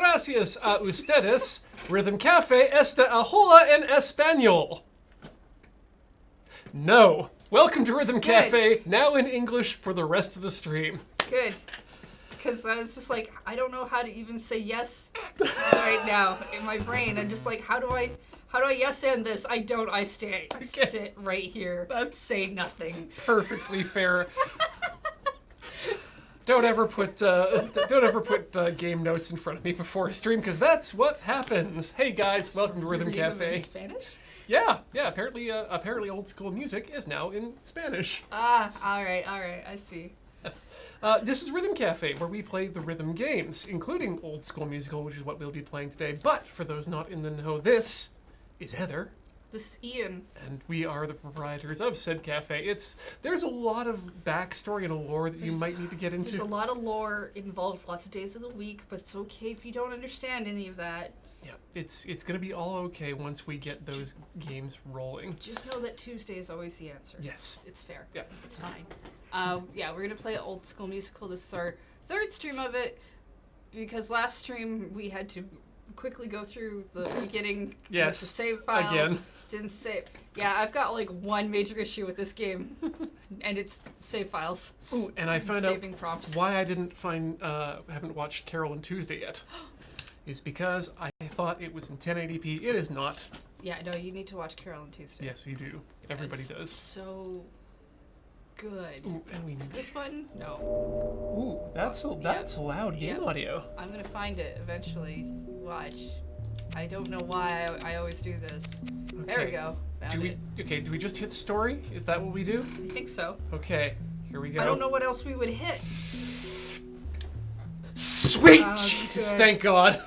gracias a ustedes. Rhythm Cafe esta ahola en español. No. Welcome to Rhythm Cafe, now in English for the rest of the stream. Good. Because I was just like, I don't know how to even say yes right now in my brain. I'm just like, how do I yes and this? I don't. I stay. I sit right here. Say nothing. Perfectly fair. Don't ever put game notes in front of me before a stream, because that's what happens. Hey guys, welcome to Rhythm Cafe. In Spanish? Yeah. Apparently, old school music is now in Spanish. All right. I see. This is Rhythm Cafe, where we play the rhythm games, including Old School Musical, which is what we'll be playing today. But for those not in the know, this is Heather. This is Ian. And we are the proprietors of said cafe. There's a lot of backstory and lore that you might need to get into. There's a lot of lore. It involves lots of days of the week, but it's okay if you don't understand any of that. Yeah, it's going to be all okay once we get those games rolling. Just know that Tuesday is always the answer. Yes. It's fair. Yeah. It's fine. We're going to play Old School Musical. This is our third stream of it, because last stream we had to quickly go through the beginning. Yes. The save file. Again. Didn't save. Yeah, I've got like one major issue with this game, and it's save files. Ooh, and I found saving out prompts. why I haven't watched Carol and Tuesday yet. Is because I thought it was in 1080p. It is not. Yeah, no, you need to watch Carol and Tuesday. Yes, you do. Everybody does. So good. Ooh, and we. Is this button? No. Ooh, that's loud game audio. I'm gonna find it eventually. Watch. I don't know why I always do this. Okay. There we go. Found it. Do we just hit story? Is that what we do? I think so. Okay, here we go. I don't know what else we would hit. Sweet Jesus, good. thank God.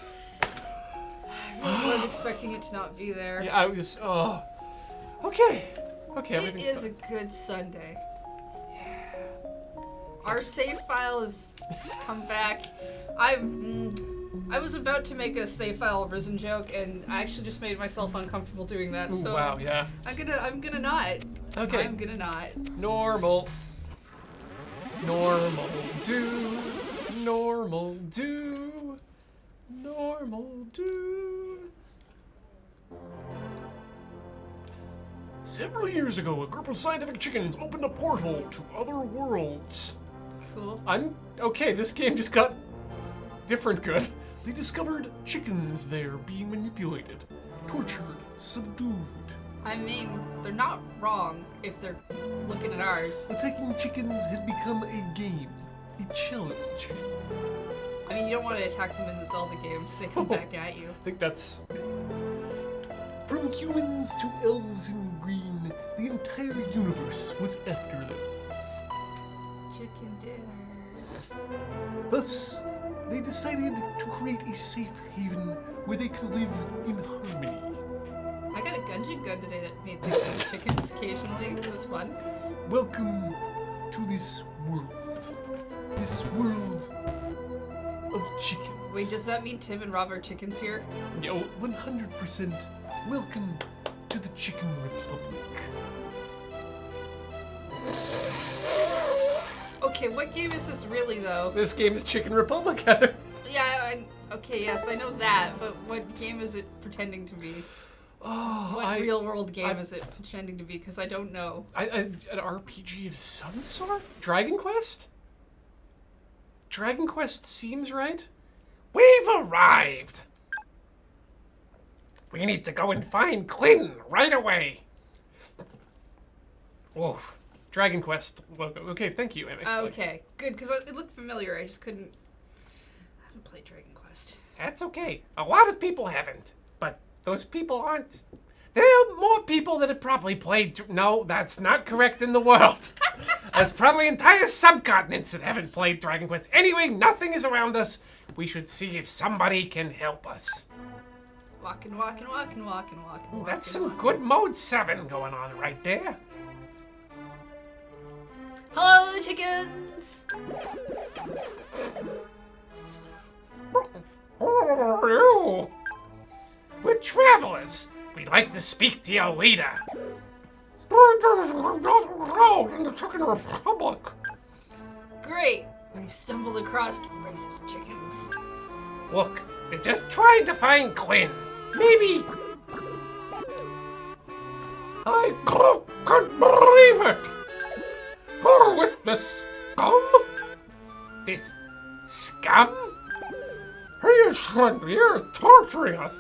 I was expecting it to not be there. Yeah, I was. Oh. Okay. Okay, It everything's is fine. a good Sunday. Yeah. Our save file has come back. I was about to make a save file risen joke, and I actually just made myself uncomfortable doing that. Ooh, So wow, yeah. I'm gonna not. Okay. I'm gonna not. Normal. Normal do. Normal do. Normal do. Several years ago, a group of scientific chickens opened a portal to other worlds. Cool. Okay, this game just got different good. They discovered chickens there being manipulated, tortured, subdued. I mean, they're not wrong if they're looking at ours. Attacking chickens had become a game, a challenge. I mean, you don't want to attack them in the Zelda games. They come back at you. I think that's... From humans to elves in green, the entire universe was after them. Chicken dinner. Thus, they decided to create a safe haven where they could live in harmony. I got a Gungeon gun today that made things out of chickens occasionally. It was fun. Welcome to this world. This world of chickens. Wait, does that mean Tim and Rob are chickens here? Yo, 100% welcome to the Chicken Republic. Okay, what game is this really, though? This game is Chicken Republic, Heather. Yeah, okay, yes, I know that, but what game is it pretending to be? Oh, What real-world game is it pretending to be? Because I don't know. An RPG of some sort? Dragon Quest? Dragon Quest seems right. We've arrived! We need to go and find Clinton right away. Whoa. Dragon Quest logo. Okay, thank you, MX. Okay, good, because it looked familiar. I just couldn't... I haven't played Dragon Quest. That's okay. A lot of people haven't, but those people aren't. There are more people that have probably played. No, that's not correct in the world. There's probably entire subcontinents that haven't played Dragon Quest. Anyway, nothing is around us. We should see if somebody can help us. Walking. That's some good mode 7 going on right there. Hello, chickens! We're travelers. We'd like to speak to your leader. Strangers are not allowed in the Chicken Republic. Great! We've stumbled across racist chickens. Look, They're just trying to find Quinn. Maybe. I can't believe it. Who is this scum? This scum? He is here torturing us,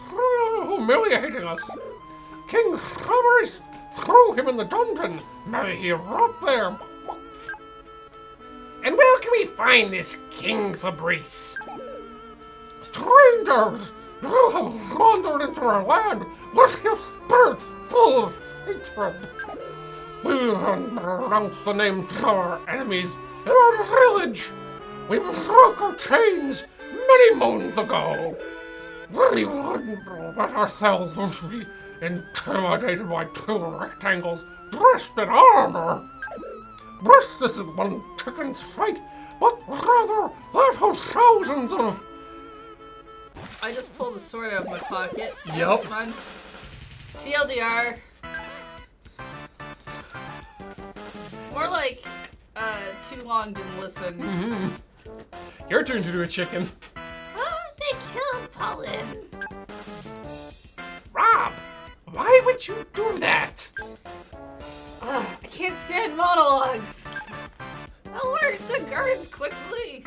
humiliating us. King Fabrice threw him in the dungeon. May he rot there. And where can we find this King Fabrice? Strangers, you have wandered into our land with your spirit full of hatred. We renounce the name of our enemies in our village. We broke our chains many moons ago. We wouldn't let ourselves be intimidated by two rectangles dressed in armor. This isn't one chicken's fight, but rather that of thousands of... I just pulled a sword out of my pocket. That Yep. was fun. TLDR. More like, too long didn't listen. Mm-hmm. Your turn to do a chicken. Oh, they killed Pauline. Rob, why would you do that? Ugh, I can't stand monologues. Alert the guards quickly.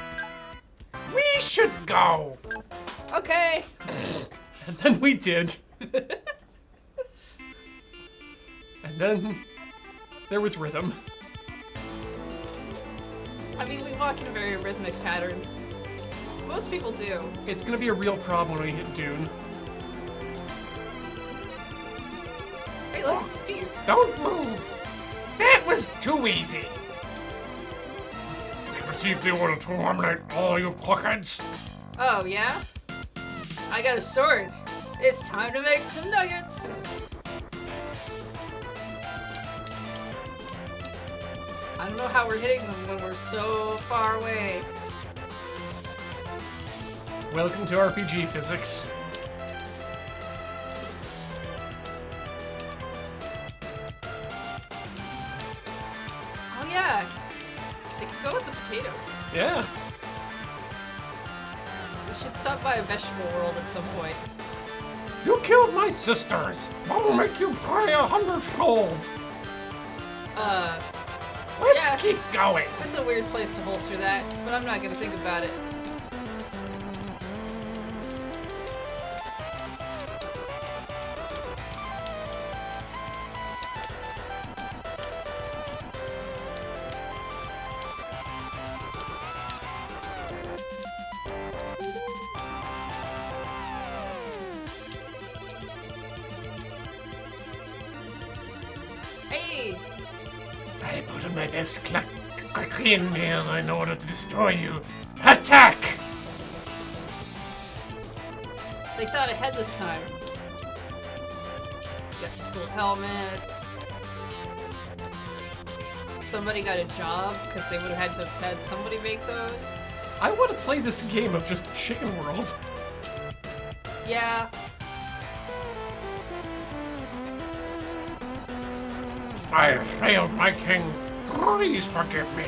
We should go. Okay. And then we did. And then there was rhythm. I mean, we walk in a very rhythmic pattern. Most people do. It's gonna be a real problem when we hit Dune. Hey, look, it's Steve. Don't move. That was too easy. We received the order to eliminate all you blockheads. Oh, yeah? I got a sword. It's time to make some nuggets. I don't know how we're hitting them when we're so far away. Welcome to RPG physics. Oh, yeah. They could go with the potatoes. Yeah. We should stop by a vegetable world at some point. You killed my sisters. I'll make you pay 100 gold. Let's Yeah. keep going. That's a weird place to holster that, but I'm not gonna think about it. Hey! I put on my best clean gear in order to destroy you. Attack! They thought ahead this time. Got some cool helmets. Somebody got a job because they would have had to have had somebody make those. I want to play this game of just Chicken World. Yeah. I have failed, my king. Please forgive me.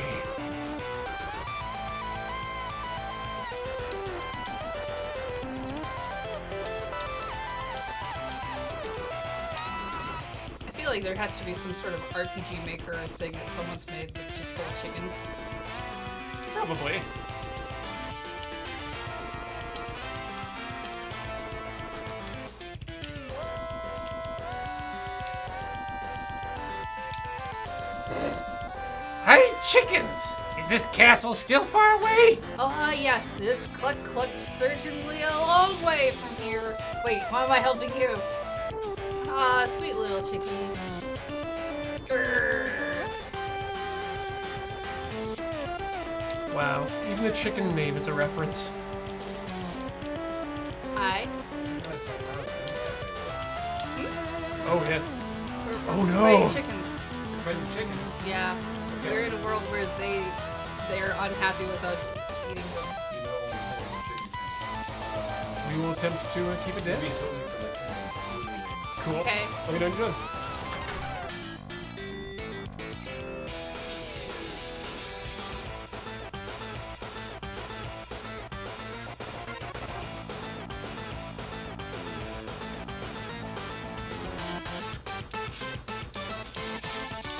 I feel like there has to be some sort of RPG maker thing that someone's made that's just full of chickens. Probably. Hey, chickens! Is this castle still far away? Ah, yes, it's cluck cluck certainly a long way from here. Wait, why am I helping you? Ah, sweet little chickie. Grrr. Wow, even the chicken name is a reference. Hi. Oh, yeah. We're Oh, no. fighting chickens. Fighting chickens. Yeah. We're in a world where they're unhappy with us eating them. We will attempt to keep it down. Cool. Okay. Let me know when you're done.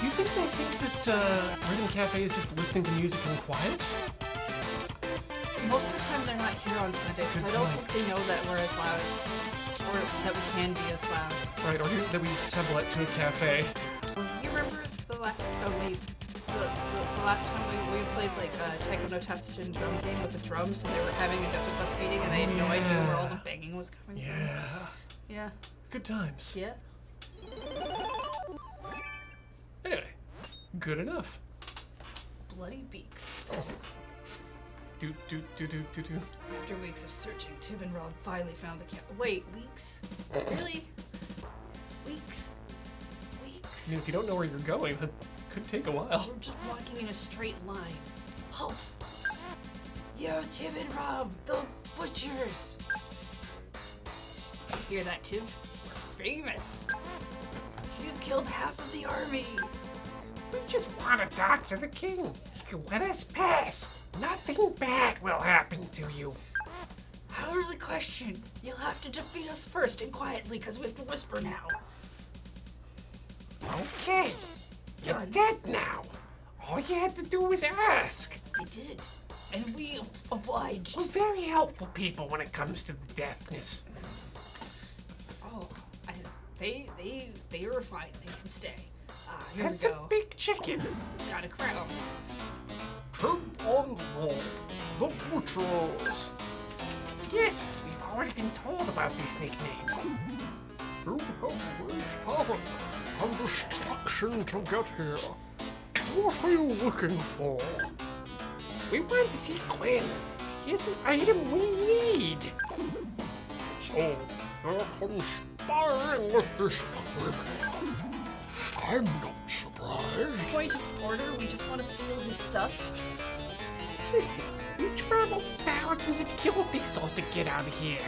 Do you think they think that Rhythm Cafe is just listening to music in quiet? Most of the time they're not here on Sunday, so I don't think they know that we're as loud as, or that we can be as loud. Right, or that we sublet to a cafe. You remember the last, the last time we played like a Taekwondo Tatsujin drum game with the drums, and they were having a Desert Bus meeting, and they had no idea where all the banging was coming from? Yeah. Good times. Yeah. Anyway, good enough. Bloody beaks. Do. After weeks of searching, Tib and Rob finally found the cat. Wait, weeks? Really? Weeks? I mean, if you don't know where you're going, that could take a while. We're just walking in a straight line. Halt! Yo, Tib and Rob, the butchers! Hear that, Tib? We're famous! You've killed half of the army! We just want to talk to the king. You can let us pass. Nothing bad will happen to you. Out of the question. You'll have to defeat us first and quietly, because we have to whisper now. Okay. You're Done. dead now. All you had to do was ask. They did. And we obliged. We're very helpful people when it comes to the deafness. Oh, they were fine. They can stay. Here That's we a go. big chicken. He's got a crown. Trip on the butchers. Yes, we've already been told about this nickname. You have waged havoc and destruction to get here. What are you looking for? We want to see Gwen. Here's an item we need. So, you're conspiring with this criminal. I'm not surprised. Point of order, we just want to steal his stuff. Listen, we traveled thousands of kilopixels to get out of here.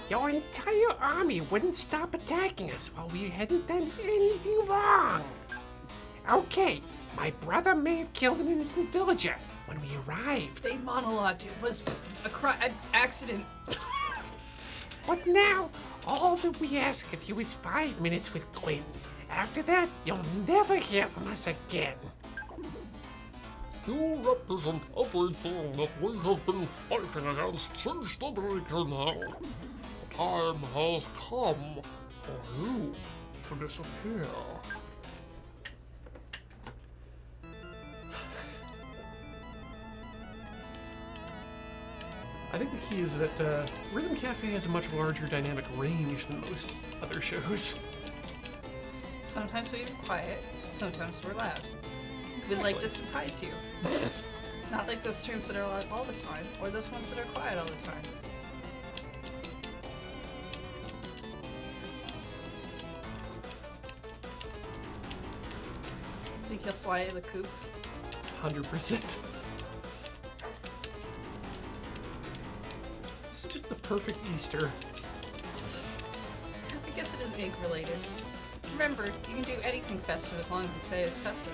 Your entire army wouldn't stop attacking us while we hadn't done anything wrong. Okay, my brother may have killed an innocent villager when we arrived. They monologued. It was an accident. But now, all that we ask of you is 5 minutes with Gwen. After that, you'll never hear from us again. You represent everything that we have been fighting against since the beginning. The time has come for you to disappear. I think the key is that Rhythm Cafe has a much larger dynamic range than most other shows. Sometimes we're quiet, sometimes we're loud. We'd like to surprise you. Not like those streams that are loud all the time, or those ones that are quiet all the time. Think he'll fly in the coop? 100%. This is just the perfect Easter. I guess it is ink related. Remember, you can do anything festive as long as you say it's festive.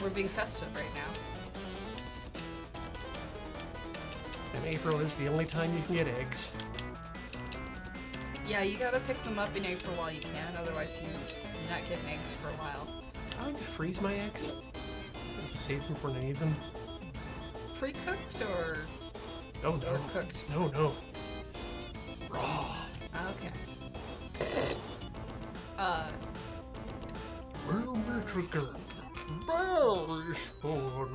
We're being festive right now. And April is the only time you can get eggs. Yeah, you gotta pick them up in April while you can, otherwise you're not getting eggs for a while. I like to freeze my eggs and to save them when I need them. Pre-cooked or Oh no. or cooked? No. Raw. Okay. We'll meet again very soon.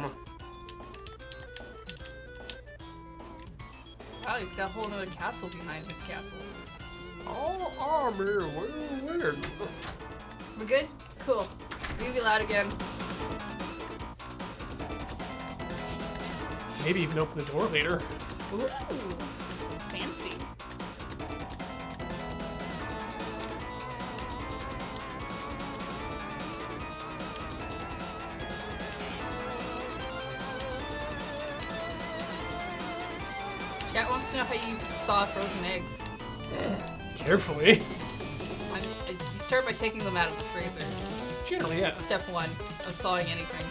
Wow, he's got a whole other castle behind his castle. Our army will win. We good? Cool. We can be loud again. Maybe even open the door later. Ooh, fancy. Cat wants to know how you thaw frozen eggs. Carefully. You start by taking them out of the freezer. Generally, yeah. Step one of thawing anything.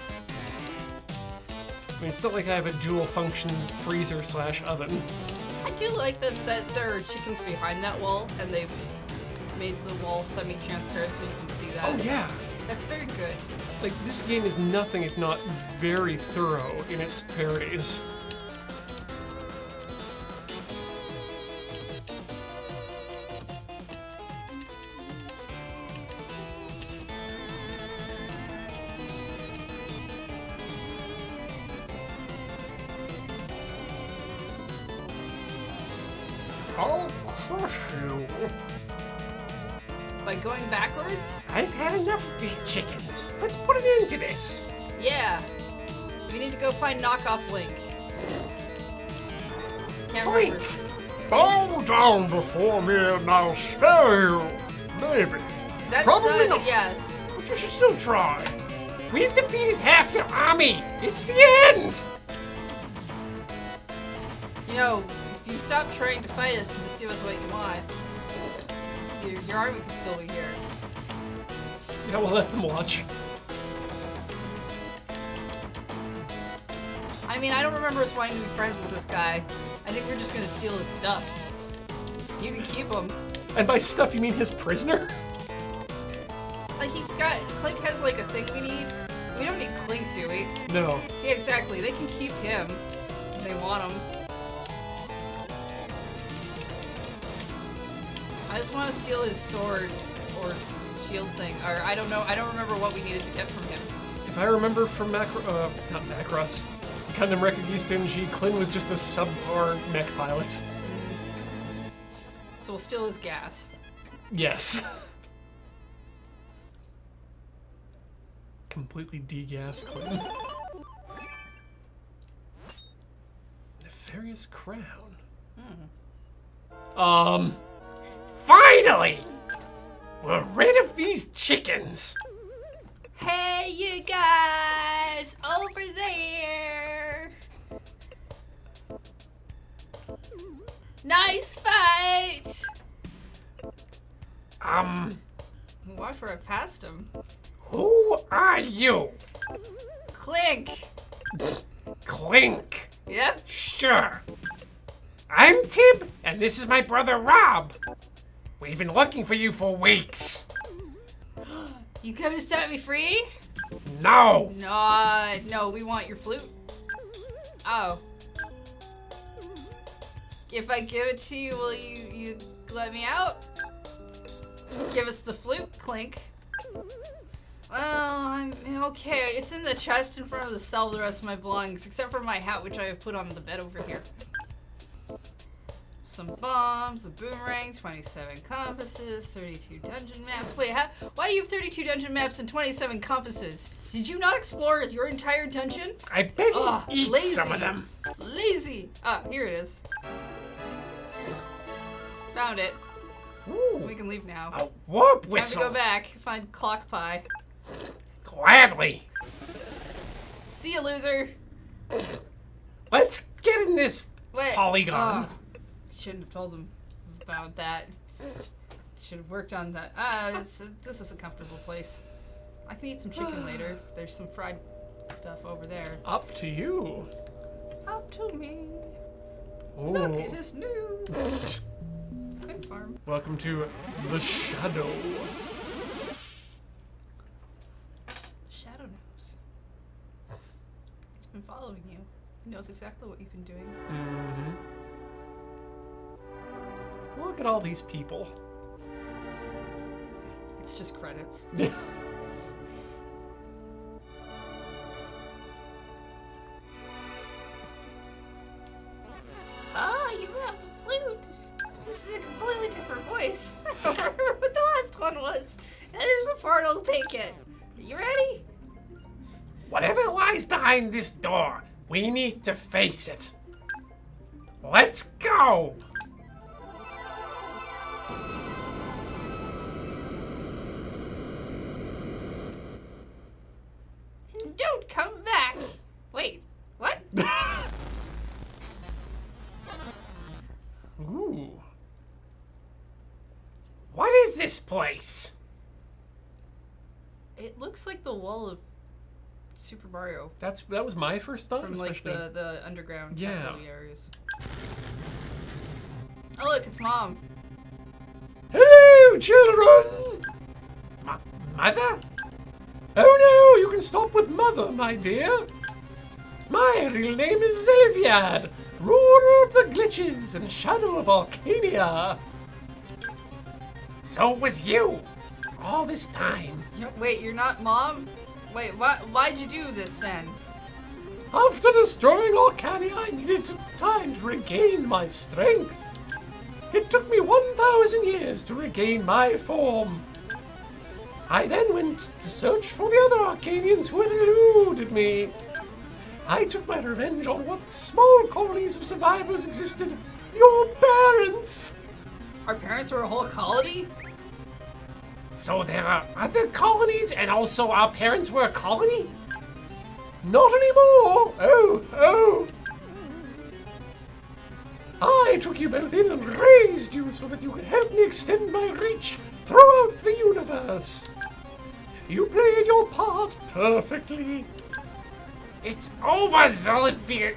I mean, it's not like I have a dual function freezer / oven. I do like that there are chickens behind that wall, and they've made the wall semi-transparent so you can see that. Oh yeah. That's very good. Like, this game is nothing if not very thorough in its parodies. I'll crush you. By going backwards? I've had enough of these chickens. Let's put an end to this. Yeah. We need to go find knockoff Link. Can't Link! remember. Bow down before me and I'll spare you. Maybe. That's Probably not not. a yes. But you should still try. We've defeated half your army. It's the end. You know, if you stop trying to fight us and just give us what you want, your army can still be here. Yeah, we'll let them watch. I mean, I don't remember us wanting to be friends with this guy. I think we're just gonna steal his stuff. You can keep him. And by stuff, you mean his prisoner? Like, Clink has like a thing we need. We don't need Clink, do we? No. Yeah, exactly. They can keep him if they want him. I just want to steal his sword or shield thing, or I don't know. I don't remember what we needed to get from him. If I remember from not Macross, Gundam Record East NG, Klin was just a subpar mech pilot. So we'll steal his gas. Yes. Completely degas Klin. Nefarious Crown. Finally! We're rid of these chickens! Hey, you guys! Over there! Nice fight! Why for I passed him? Who are you? Clink! Clink. Yep. Sure. I'm Tib, and this is my brother Rob. We've been looking for you for weeks. You come to set me free? No. No, we want your flute. Oh. If I give it to you, will you let me out? Give us the flute, Clink. Well, I'm okay. It's in the chest in front of the cell with the rest of my belongings, except for my hat, which I have put on the bed over here. Some bombs, a boomerang, 27 compasses, 32 dungeon maps. Wait, why do you have 32 dungeon maps and 27 compasses? Did you not explore your entire dungeon? I bet you eat lazy. some of them. Lazy! Ah, here it is. Found it. Ooh, We can leave now. a warp Time whistle. to go back, find clock pie. Gladly. See you, loser! Let's get in this Wait. polygon. Shouldn't have told him about that. Should have worked on that. This is a comfortable place. I can eat some chicken later. There's some fried stuff over there. Up to you. Up to me. Ooh. Look, it is new. Good farm. Welcome to the Shadow. Shadow knows. It's been following you. It knows exactly what you've been doing. Mm-hmm. Look at all these people. It's just credits. You have the flute. This is a completely different voice. I don't remember what the last one was. And there's a portal. Take it. You ready? Whatever lies behind this door, we need to face it. Let's go! And don't come back. Wait, what? Ooh. What is this place? It looks like the wall of Super Mario That was my first thought, from like especially. the underground Yeah. castle areas. Oh look, it's Mom. Hello, children! Mother? Oh no, you can stop with Mother, my dear. My real name is Xelviad, ruler of the glitches and shadow of Arcania. So it was you, all this time. Wait, you're not Mom? Wait, why'd you do this then? After destroying Arcania, I needed time to regain my strength. It took me 1,000 years to regain my form. I then went to search for the other Arcanians who had eluded me. I took my revenge on what small colonies of survivors existed. Your parents! Our parents were a whole colony? So there are other colonies and also our parents were a colony? Not anymore! Oh! I took you both in and raised you so that you could help me extend my reach throughout the universe. You played your part perfectly. It's over, Xelviad.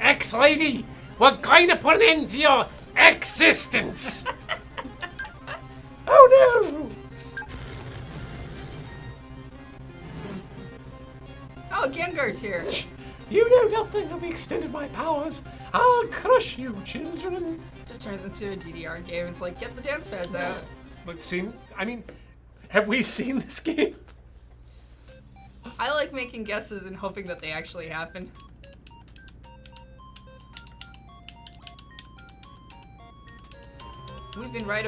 Ex-lady, we're going to put an end to your existence. Oh no! Oh, Gengar's here. You know nothing of the extent of my powers. I'll crush you, children. Just turns into a DDR game. It's like, get the dance pads out. But have we seen this game? I like making guesses and hoping that they actually happen. We've been right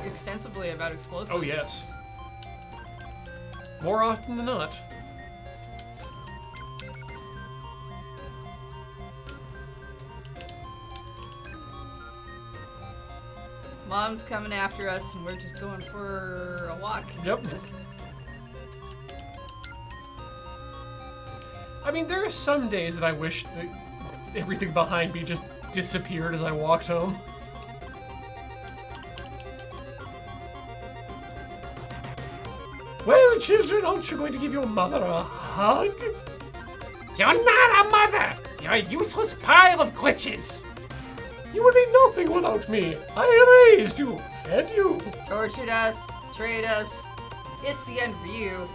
extensively about explosives. Oh yes. More often than not. Mom's coming after us and we're just going for a walk. Yep. I mean, there are some days that I wish that everything behind me just disappeared as I walked home. Well, children, aren't you going to give your mother a hug? You're not a mother! You're a useless pile of glitches! You would be nothing without me. I raised you, fed you. Tortured us, betrayed us. It's the end for you.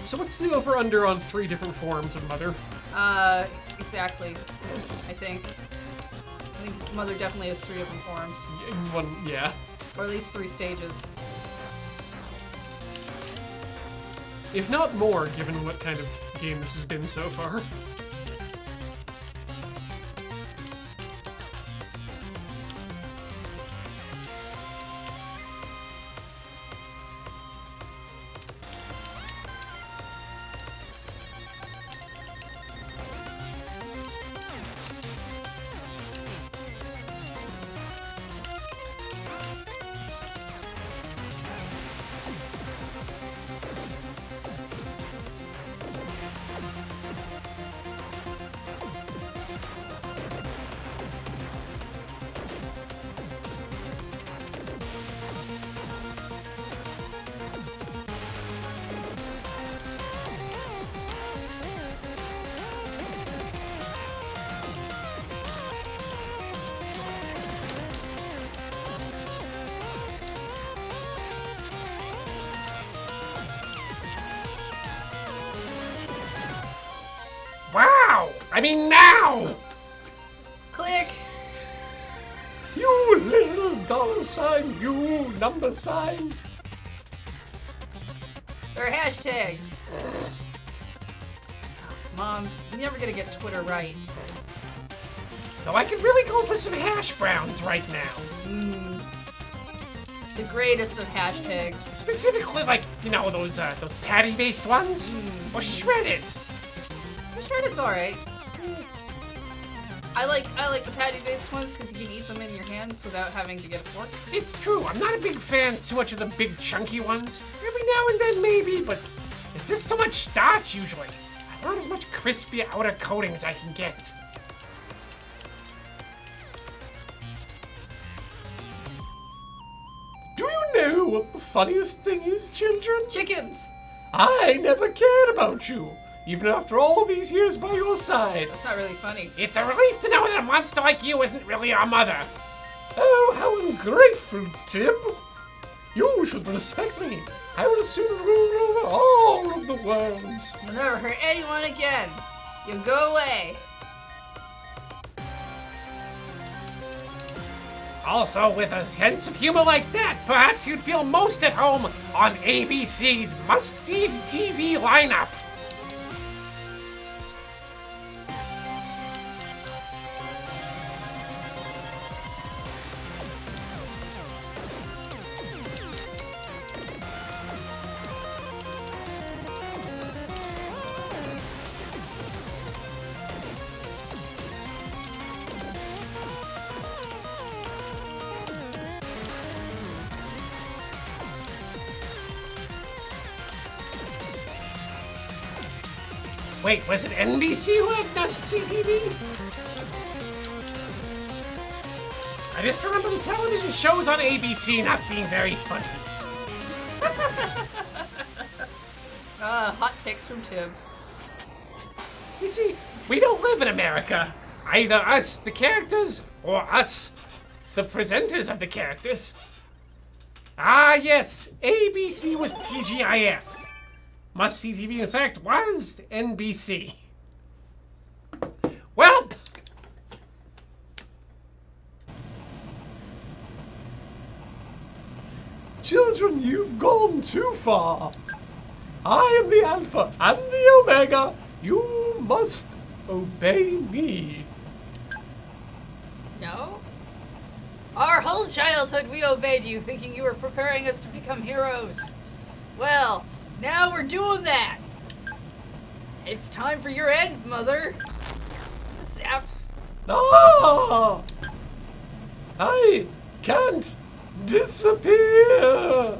So what's the over-under on 3 different forms of Mother? Exactly. I think Mother definitely has 3 different forms. Yeah. Or at least 3 stages. If not more, given what kind of game this has been so far. Wow! I mean now! Click! You little $, you number sign. They're hashtags. Mom, you're never gonna get Twitter right. Though I could really go for some hash browns right now. The greatest of hashtags. Specifically, like, those patty-based ones? Or shredded. Shredded's alright. I like the patty-based ones because you can eat them in your hands without having to get a fork. It's true, I'm not a big fan too much of the big chunky ones. Every now and then maybe, but it's just so much starch usually. I want as much crispy outer coating as I can get. Do you know what the funniest thing is, children? Chickens! I never cared about you. even after all these years by your side. That's not really funny. It's a relief to know that a monster like you isn't really our mother. Oh, how ungrateful, Tib. You should respect me. I will soon rule over all of the worlds. You'll never hurt anyone again. You'll go away. Also, with a sense of humor like that, perhaps you'd feel most at home on ABC's must-see TV lineup. Wait, was it NBC who had must-see TV? I just remember the television shows on ABC not being very funny. Hot takes from Tim. You see, we don't live in America. Either us, the characters, or us, the presenters of the characters. Ah, yes, ABC was TGIF. Must-see TV, in fact, was NBC. Well, children, you've gone too far. I am the Alpha and the Omega. You must obey me. No? Our whole childhood we obeyed you, thinking you were preparing us to become heroes. Well, now we're doing that. It's time for your end, Mother. Zap. Ah! I can't disappear.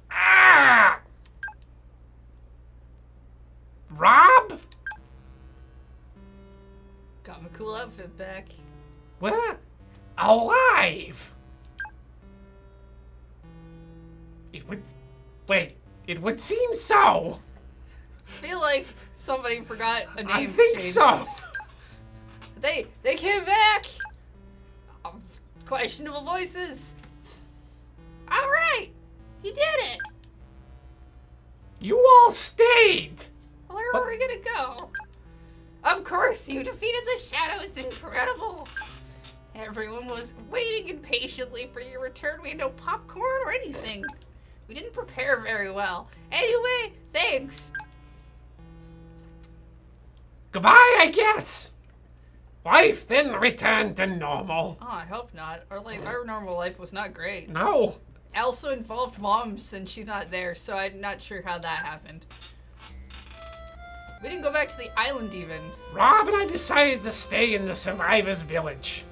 Ah! Rob? Got my cool outfit back. What? Alive? It would... Wait, it would seem so. I feel like somebody forgot a name. I think change. so. They came back. Questionable voices. All right, you did it. You all stayed. Where were we gonna go? Of course, you defeated the shadow. It's incredible. Everyone was waiting impatiently for your return. We had no popcorn or anything. We didn't prepare very well. Anyway, thanks. Goodbye, I guess. Life then returned to normal. Oh, I hope not. Our normal life was not great. No. Also involved Moms, and she's not there, so I'm not sure how that happened. We didn't go back to the island even. Rob and I decided to stay in the survivors' village.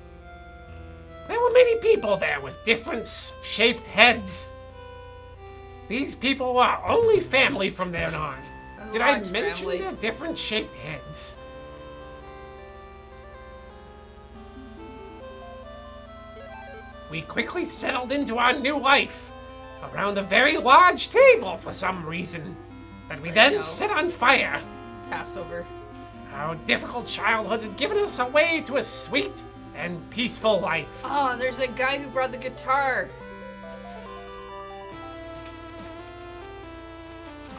There were many people there with different shaped heads. These people were only family from then on. Did I mention their different shaped heads? We quickly settled into our new life around a very large table for some reason that we then set on fire. Passover. Our difficult childhood had given us a way to a sweet and peaceful life. Oh, and there's a guy who brought the guitar.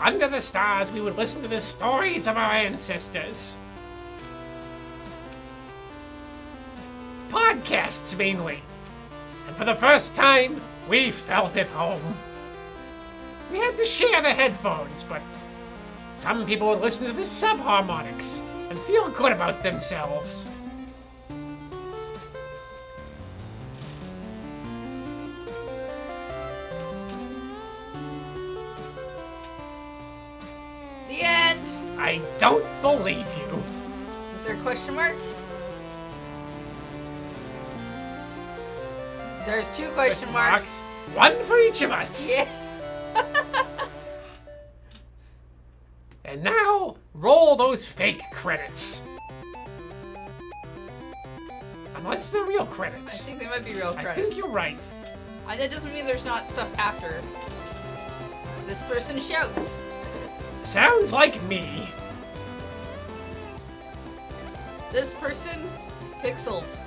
Under the stars, we would listen to the stories of our ancestors. Podcasts, mainly. And for the first time, we felt at home. We had to share the headphones, but some people would listen to the subharmonics and feel good about themselves. The end. I don't believe you. Is there a question mark? There's two question marks. One for each of us. Yeah. And now, roll those fake credits. Unless they're real I credits. think they might be real credits. I think you're right. That doesn't mean there's not stuff after. This person shouts. Sounds like me. This person, Pixels.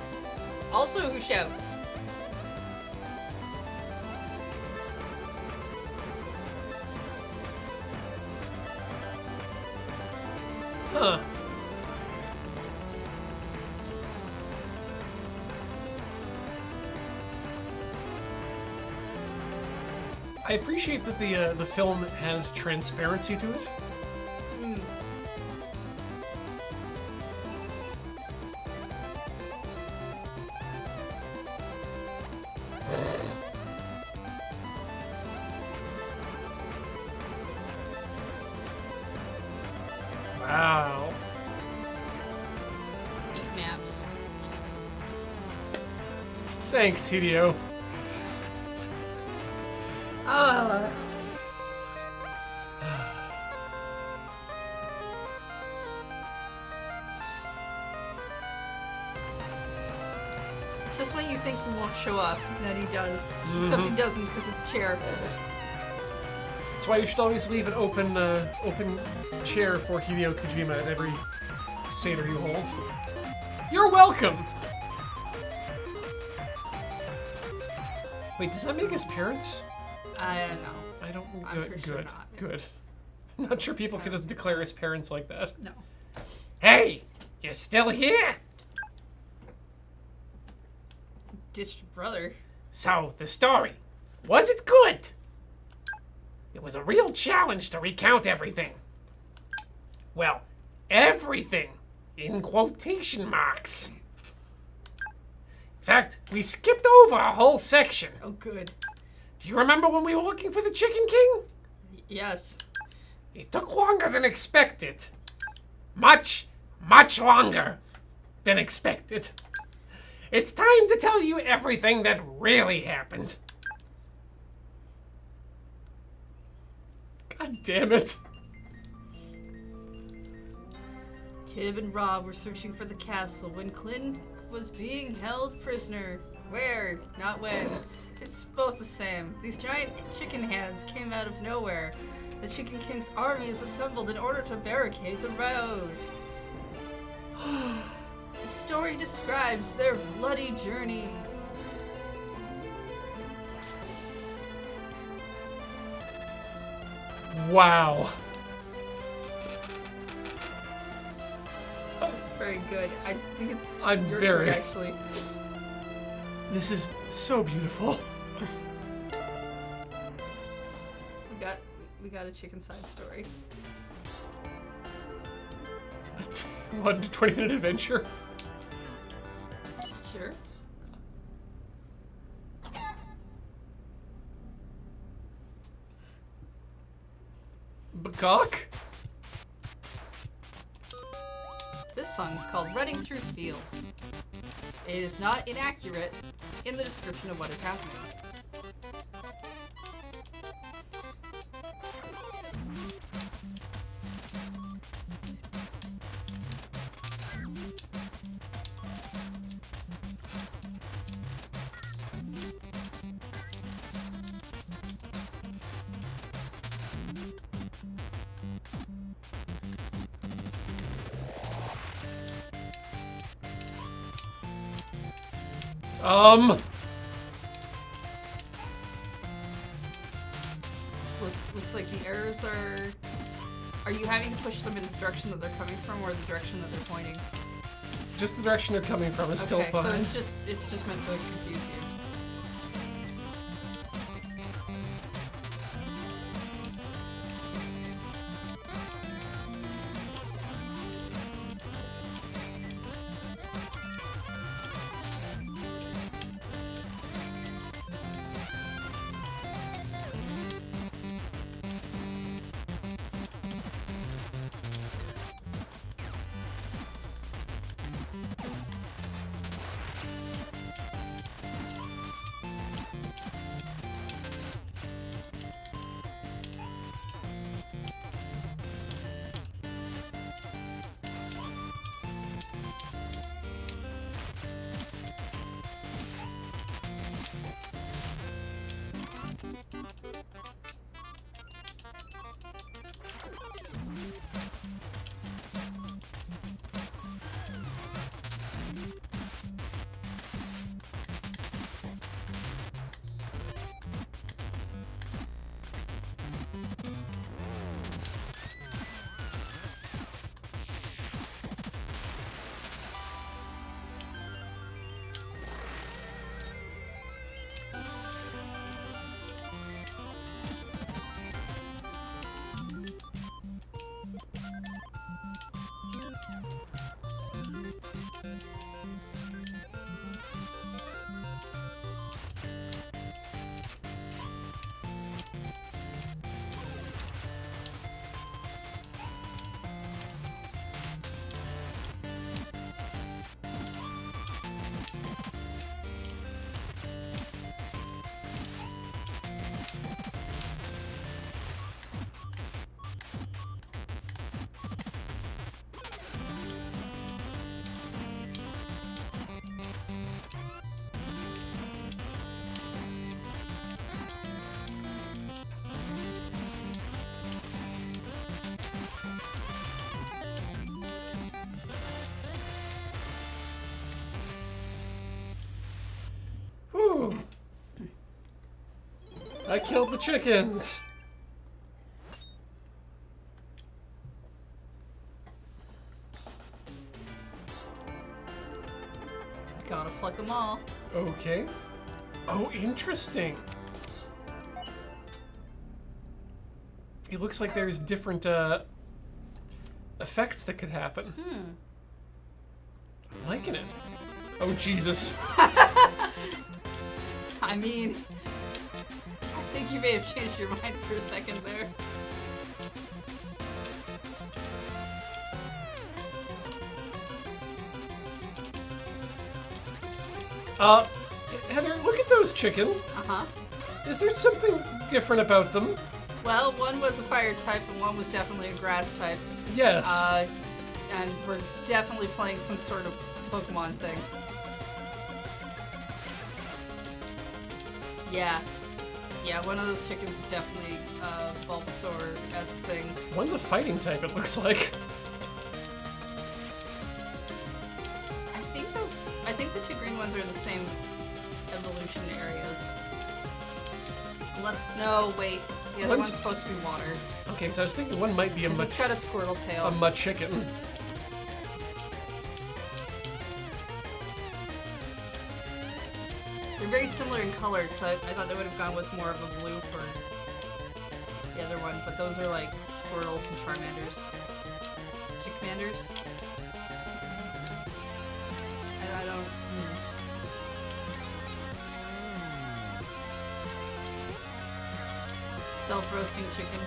Also who shouts. Huh. I appreciate that the film has transparency to it. Mm. Wow. Heat maps. Thanks, Hideo. Just when you think he won't show up, and then he does. Except he doesn't because it's a chair. That's why you should always leave an open chair for Hideo Kojima at every Seder you hold. You're welcome! Wait, does that make us parents? I don't know. I don't... I'm Good, for sure good, not. good. I'm not sure people can just declare us parents like that. No. Hey! You're still here? Ditched brother. So, the story. Was it good? It was a real challenge to recount everything. Well, everything in quotation marks. In fact, we skipped over a whole section. Oh, good. Do you remember when we were looking for the Chicken King? Yes. It took longer than expected. Much, much longer than expected. It's time to tell you everything that really happened. God damn it. Tib and Rob were searching for the castle when Clint was being held prisoner. Where? Not when. It's both the same. These giant chicken hands came out of nowhere. The Chicken King's army is assembled in order to barricade the road. The story describes their bloody journey. Wow. It's very good. I think it's I'm your very- turn, actually. This is so beautiful. We got a chicken side story. It's 1 to 20-minute adventure. Sure. Bagok? This song is called Running Through Fields. It is not inaccurate in the description of what is happening. Looks like the arrows are... Are you having to push them in the direction that they're coming from or the direction that they're pointing? Just the direction they're coming from is still fine. Okay, so it's just meant to confuse you. I killed the chickens. Gotta pluck them all. Okay. Oh, interesting. It looks like there's different effects that could happen. I'm liking it. Oh, Jesus. I mean, I think you may have changed your mind for a second there. Heather, look at those chicken. Uh-huh. Is there something different about them? Well, one was a fire type and one was definitely a grass type. Yes. And we're definitely playing some sort of Pokemon thing. Yeah. Yeah, one of those chickens is definitely a Bulbasaur-esque thing. One's a fighting type, it looks like. I think the two green ones are the same evolution areas. Unless, no, wait. The other one's supposed to be water. Okay, so I was thinking one might be a it's got a Squirtle tail. A mud chicken. They're very similar in color, so I thought they would have gone with more of a blue for the other one, but those are like Squirtles and Charmanders. Chickmanders? I don't... Self-roasting chicken.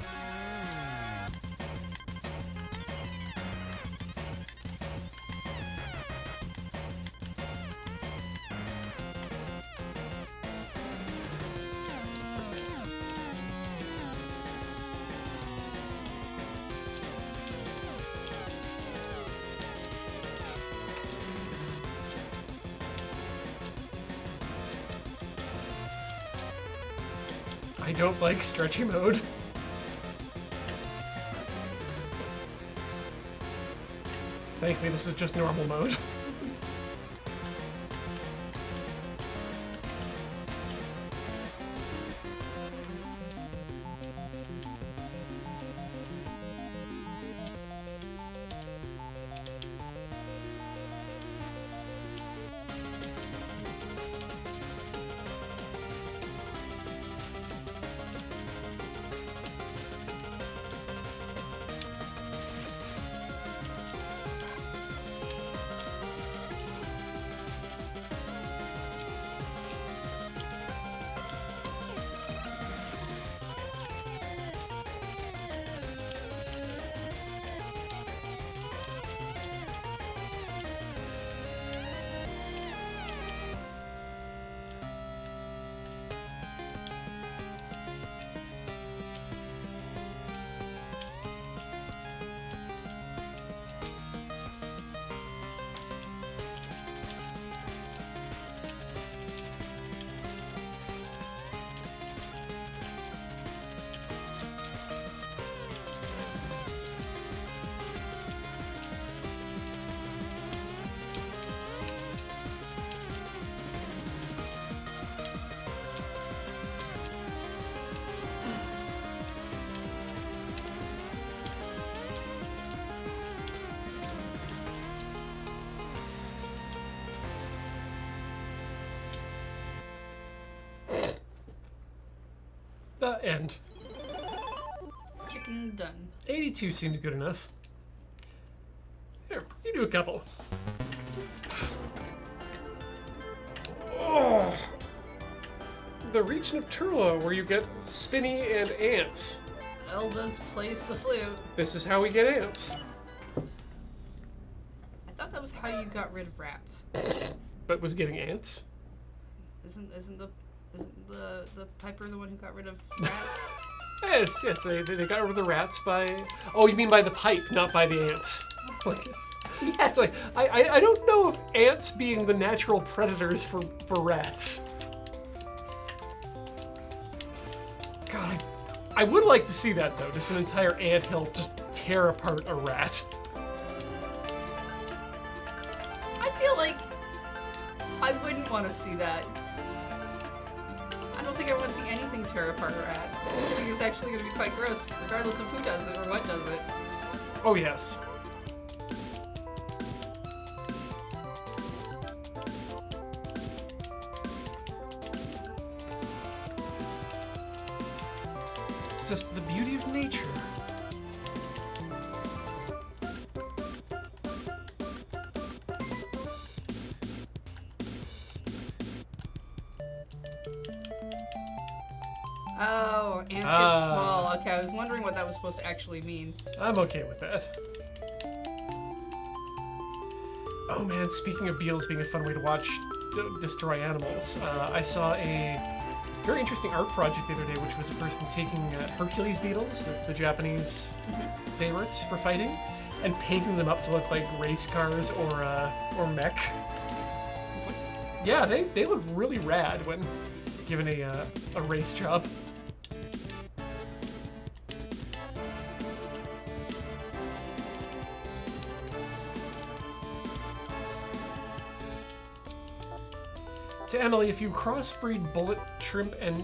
I don't like stretchy mode. Thankfully, this is just normal mode. The end. Chicken done. 82 seems good enough. Here, you do a couple. Oh, the region of Turlo, where you get Spinny and ants. Elda's plays the flute. This is how we get ants. I thought that was how you got rid of rats. But was getting ants? Isn't the Piper the one who got rid of rats? Yes, they got rid of the rats by... Oh, you mean by the pipe, not by the ants. Like, Yes. it's like, I don't know of ants being the natural predators for rats. God, I would like to see that, though. Just an entire anthill just tear apart a rat. I feel like I wouldn't want to see that. I don't think I want to see anything tear apart a rat. I think it's actually going to be quite gross, regardless of who does it or what does it. Oh, yes. It's just the beauty of nature. Oh, ants get small. Okay, I was wondering what that was supposed to actually mean. I'm okay with that. Oh man, speaking of beetles being a fun way to watch destroy animals, I saw a very interesting art project the other day, which was a person taking Hercules beetles, the Japanese favorites for fighting, and painting them up to look like race cars or mech. It's like, yeah, they look really rad when given a race job. To Emily, if you crossbreed bullet shrimp and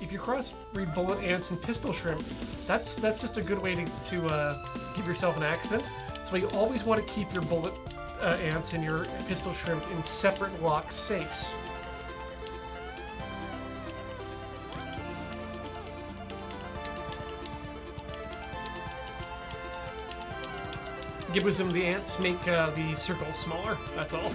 if you crossbreed bullet ants and pistol shrimp, that's just a good way to give yourself an accident. That's why you always want to keep your bullet ants and your pistol shrimp in separate locked safes. Gibwism, the ants make the circle smaller. That's all.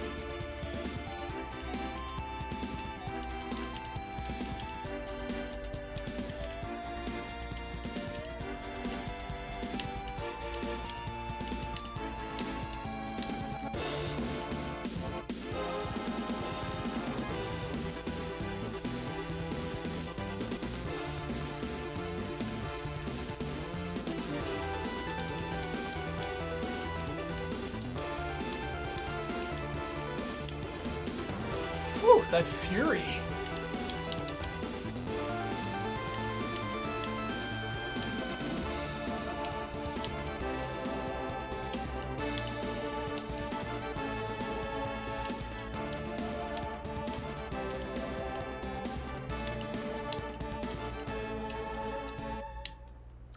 Whew, that fury.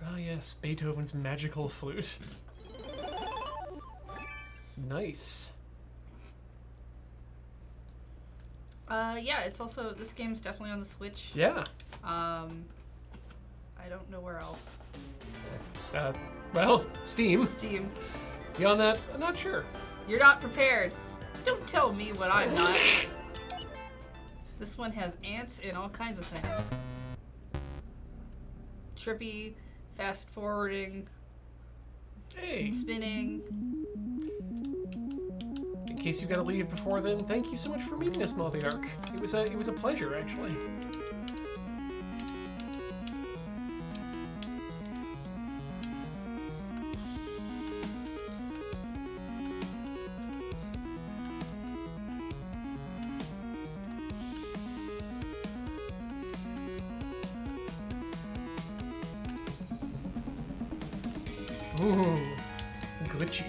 Ah yes, Beethoven's magical flute. Nice. Yeah, it's also, this game's definitely on the Switch. Yeah. I don't know where else. Well, Steam. Steam. Beyond that, I'm not sure. You're not prepared. Don't tell me what I'm not. This one has ants and all kinds of things. Trippy, fast forwarding, Hey. spinning. In case you gotta leave before then, thank you so much for meeting us, Arc. It was a pleasure, actually. Ooh, glitchy.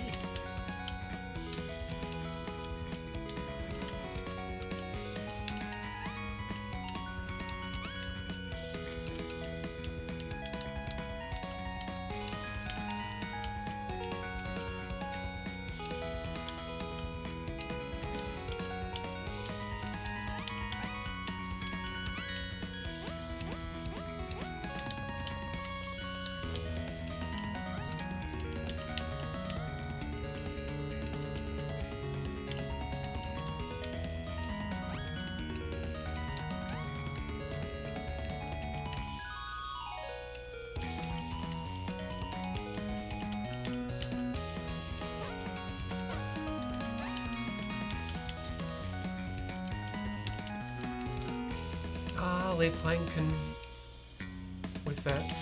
Lay Plankton with that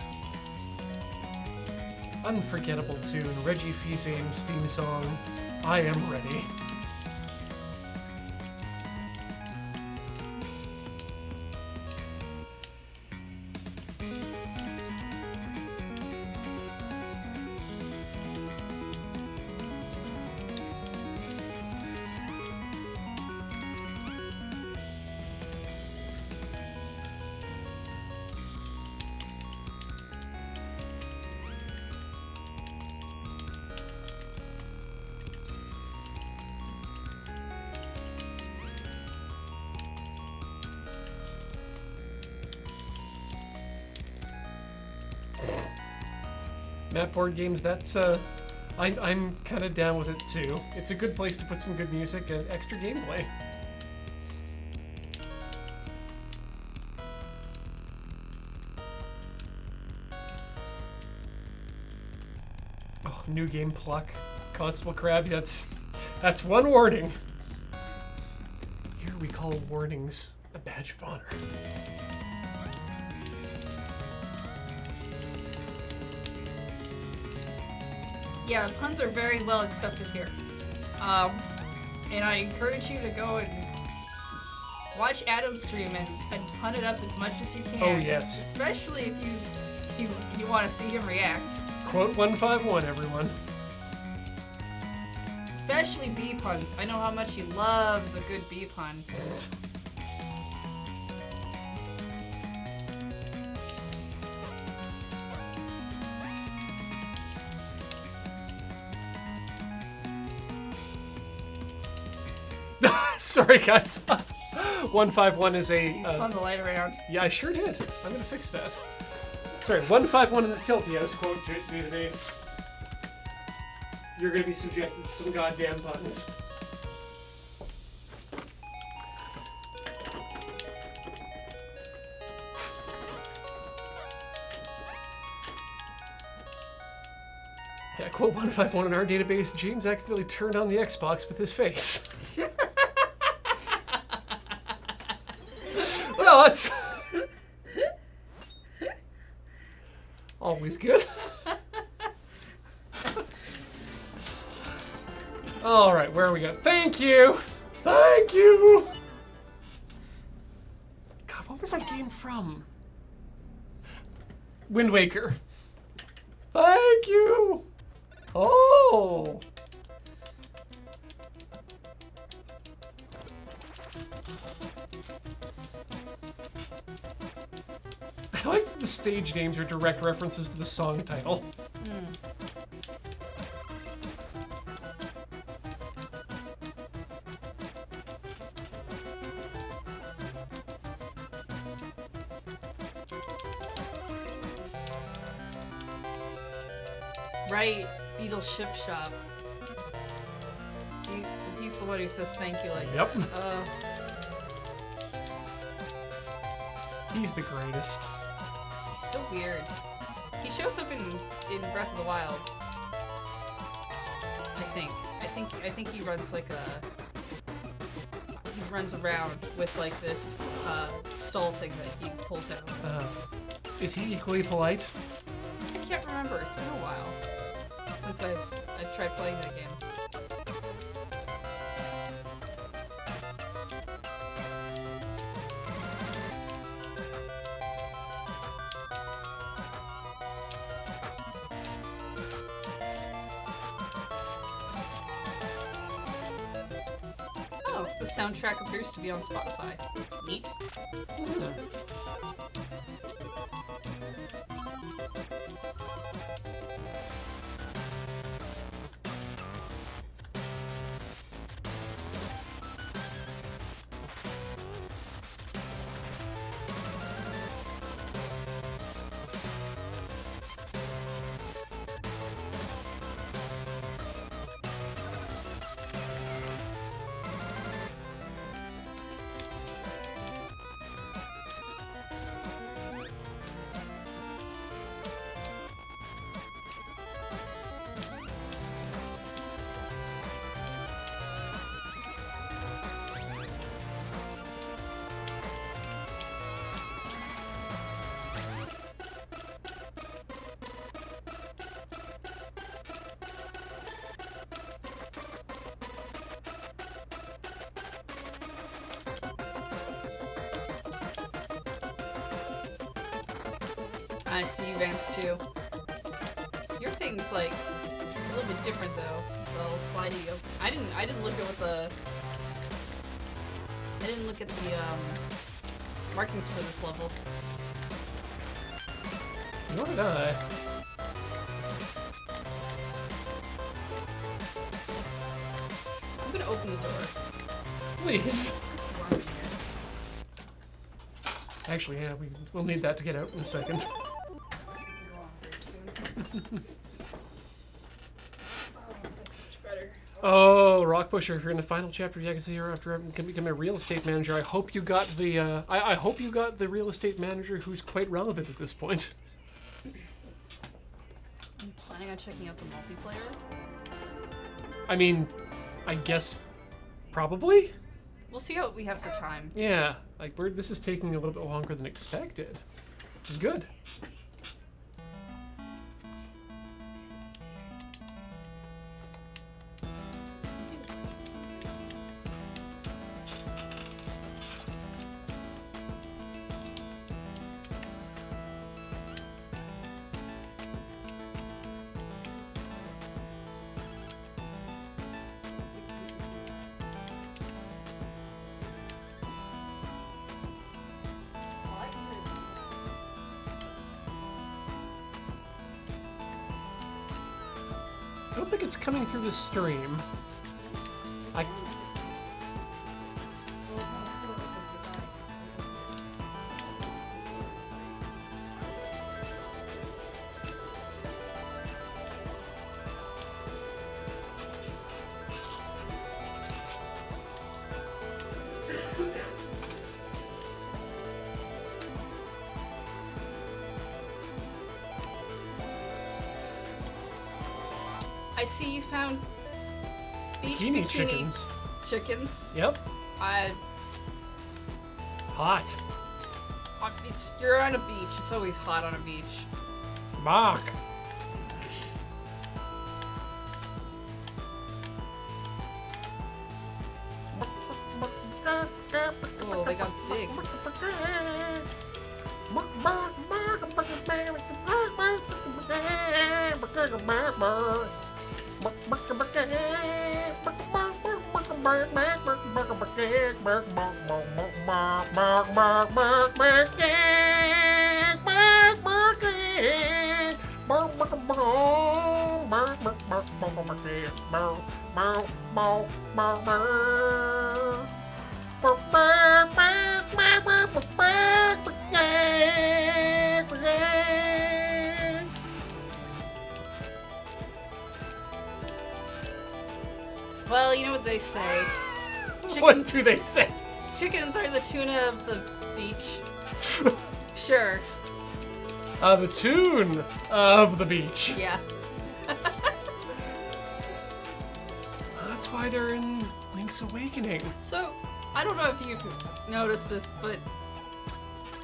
unforgettable tune, Reggie Fils-Aime's theme song, I Am Ready. Map board games, that's, I'm kind of down with it too. It's a good place to put some good music and extra gameplay. Oh, new game pluck. Constable Crab, that's one warning. Here we call warnings a badge of honor. Yeah, puns are very well accepted here. And I encourage you to go and watch Adam's stream and pun it up as much as you can. Oh, yes. Especially if you want to see him react. Quote 151, everyone. Especially bee puns. I know how much he loves a good bee pun. Sorry, guys. 151 is a... You spun the light around. Yeah, I sure did. I'm gonna fix that. Sorry, 151 in the Tilty House quote database. You're gonna be subjected to some goddamn puns. Yeah, quote 151 in our database, James accidentally turned on the Xbox with his face. Well, that's always good. All right, where are we going? Thank you! Thank you! God, what was that game from? Wind Waker. Thank you! Oh! I like that the stage names are direct references to the song title. Right, Beetle Ship Shop. He's the one who says thank you like Yep. that. He's the greatest. He's so weird. He shows up in Breath of the Wild. I think he runs like he runs around with like this stall thing that he pulls out. Is he equally polite? I can't remember. It's been a while since I've tried playing that game. Oh, the soundtrack appears to be on Spotify. Neat. I see you, Vance, too. Your thing's like a little bit different though. The little slidey. I didn't look at what the. I didn't look at the markings for this level. Nor did I. I'm gonna open the door. Please. Actually, yeah, we'll need that to get out in a second. That's much better. Oh, Rock Pusher! If you're in the final chapter of Yakuza 0 after becoming a real estate manager, I hope you got the. I hope you got the real estate manager who's quite relevant at this point. I'm planning on checking out the multiplayer. I mean, I guess probably. We'll see what we have for time. Yeah, like this is taking a little bit longer than expected, which is good. I don't think it's coming through the stream. I see you found beach Bikini bikini chickens. chickens. Yep. Hot. You're on a beach. It's always hot on a beach. Mark. Oh, they got big. Well, you know what they say. What do they say? Chickens are the tuna of the beach. Sure. The tune of the beach. Yeah. That's why they're in Link's Awakening. So, I don't know if you've noticed this, but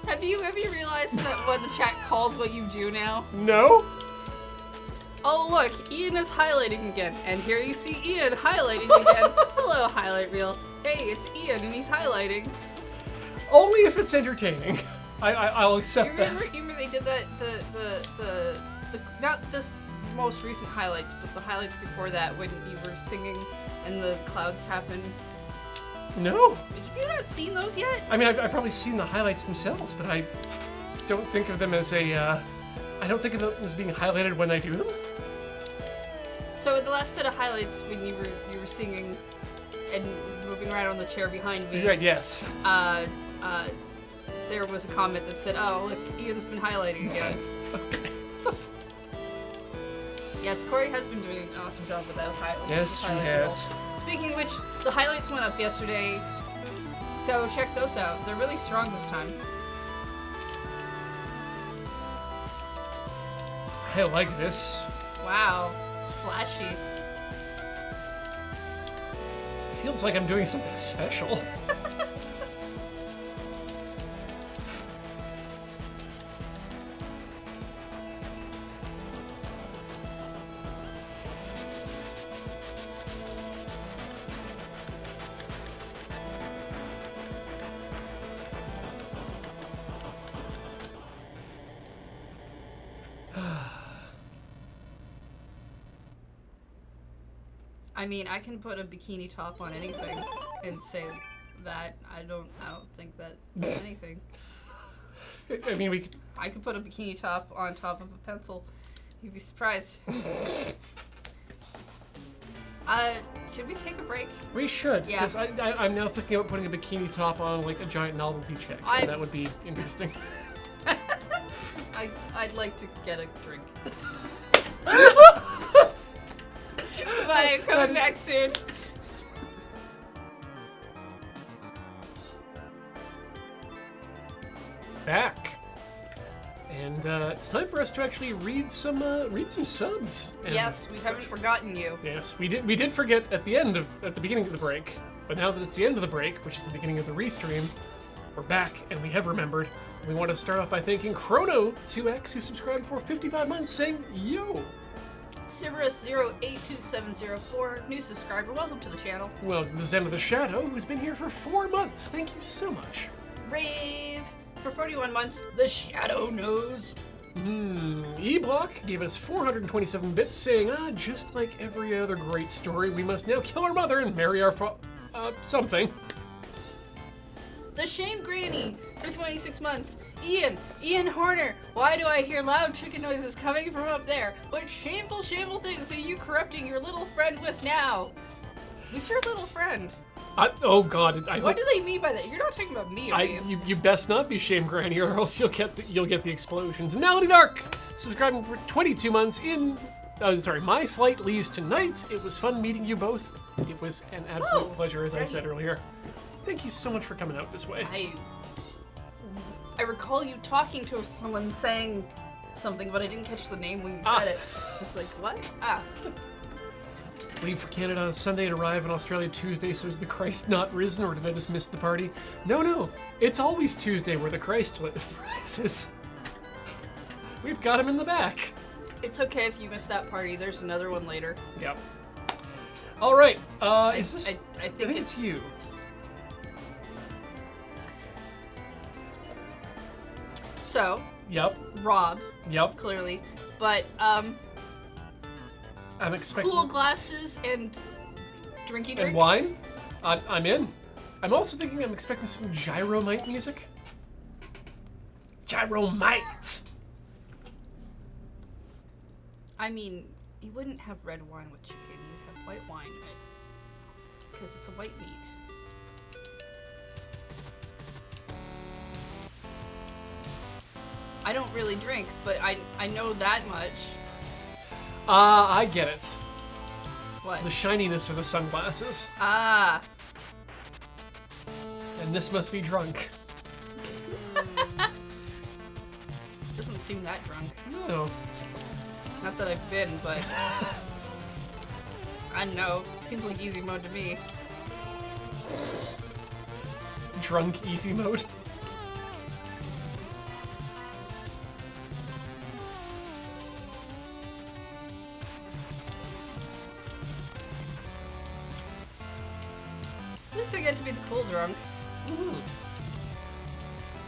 have you realized that what the chat calls what you do now? No? Oh look, Ian is highlighting again, and here you see Ian highlighting again. Hello, highlight reel. Hey, it's Ian, and he's highlighting. Only if it's entertaining. I'll accept You remember that. they did that the not this most recent highlights, but the highlights before that when you were singing and the clouds happened. No. Have you not seen those yet? I mean, I've probably seen the highlights themselves, but I don't think of them as I don't think of them as being highlighted when I do them. So in the last set of highlights, when you were singing and moving around on the chair behind me, Right? Yes. there was a comment that said, "Oh, look, Ian's been highlighting again." Okay. Yes, Corey has been doing an awesome job with that highlight. Yes, she has. Speaking of which, the highlights went up yesterday, so check those out. They're really strong this time. I like this. Wow, flashy. Feels like I'm doing something special. I mean, I can put a bikini top on anything and say that. I don't think that does anything. I mean, I could put a bikini top on top of a pencil. You'd be surprised. Should we take a break? we should. Yeah. Because I'm now thinking about putting a bikini top on like a giant novelty check. And that would be interesting. I'd like to get a drink. Bye, coming back soon. Back. And it's time for us to actually read some subs. And Yes, we haven't forgotten you. Yes, we did forget at the beginning of the break, but now that it's the end of the break, which is the beginning of the restream, we're back and we have remembered. We want to start off by thanking Chrono2X, who subscribed for 55 months, saying yo. Cerberus082704, new subscriber, welcome to the channel. Well, the Zen of the Shadow, who's been here for 4 months. Thank you so much. Rave for 41 months, the Shadow knows. E-Block gave us 427 bits, saying, just like every other great story, we must now kill our mother and marry our something. The Shame Granny for 26 months. Ian Horner, why do I hear loud chicken noises coming from up there? What shameful things are you corrupting your little friend with now? Who's your little friend? Oh God! What do they mean by that? You're not talking about me, are you? You best not be Shame Granny, or else you'll get the explosions. Melody Dark, subscribing for 22 months. My flight leaves tonight. It was fun meeting you both. It was an absolute pleasure, as I said earlier. Thank you so much for coming out this way. I recall you talking to someone saying something, but I didn't catch the name when you said it. It's like, what? Leave for Canada on Sunday and arrive in Australia Tuesday, so is the Christ not risen, or did I just miss the party? No. It's always Tuesday where the Christ rises. We've got him in the back. It's okay if you missed that party. There's another one later. Yep. All right. I think it's you. So. Yep. Rob. Yep. Clearly, but I'm expecting cool glasses and drinky drink. And wine. I'm in. I'm also thinking I'm expecting some Gyromite music. Gyromite. I mean, you wouldn't have red wine with chicken. You'd have white wine because it's a white meat. I don't really drink, but I know that much. I get it. What? The shininess of the sunglasses. And this must be drunk. Doesn't seem that drunk. No. Not that I've been, but I don't know. Seems like easy mode to me. Drunk easy mode. At least I get to be the cool drunk.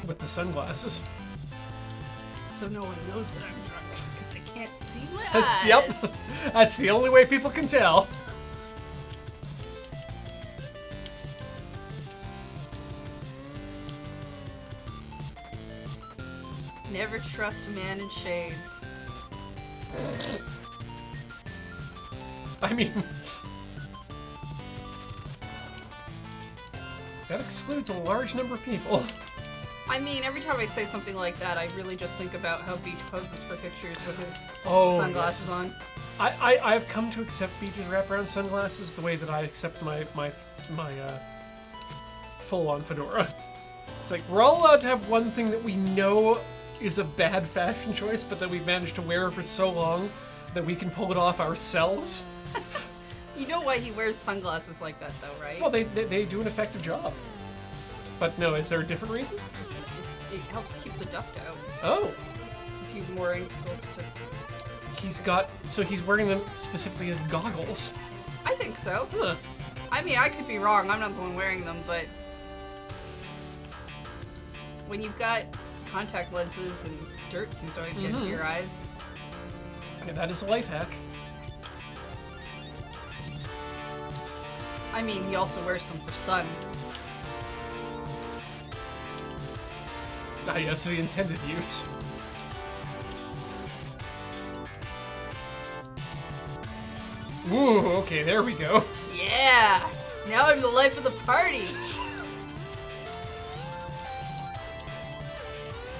With the sunglasses. So no one knows that I'm drunk, because I can't see my That's, eyes. yep. That's the only way people can tell. Never trust a man in shades. I mean... that excludes a large number of people. I mean, every time I say something like that, I really just think about how Beach poses for pictures with his sunglasses on. I've come to accept Beach's wraparound sunglasses the way that I accept my full-on fedora. It's like, we're all allowed to have one thing that we know is a bad fashion choice, but that we've managed to wear for so long that we can pull it off ourselves. You know why he wears sunglasses like that, though, right? Well, they do an effective job. But no, is there a different reason? It helps keep the dust out. Oh. Since he's wearing those to... So he's wearing them specifically as goggles. I think so. Huh. I mean, I could be wrong. I'm not the one wearing them, but... when you've got contact lenses and dirt seems to always get into your eyes. Okay, that is a life hack. I mean, he also wears them for sun. Ah, yes, the intended use. Ooh, okay, there we go. Yeah! Now I'm the life of the party!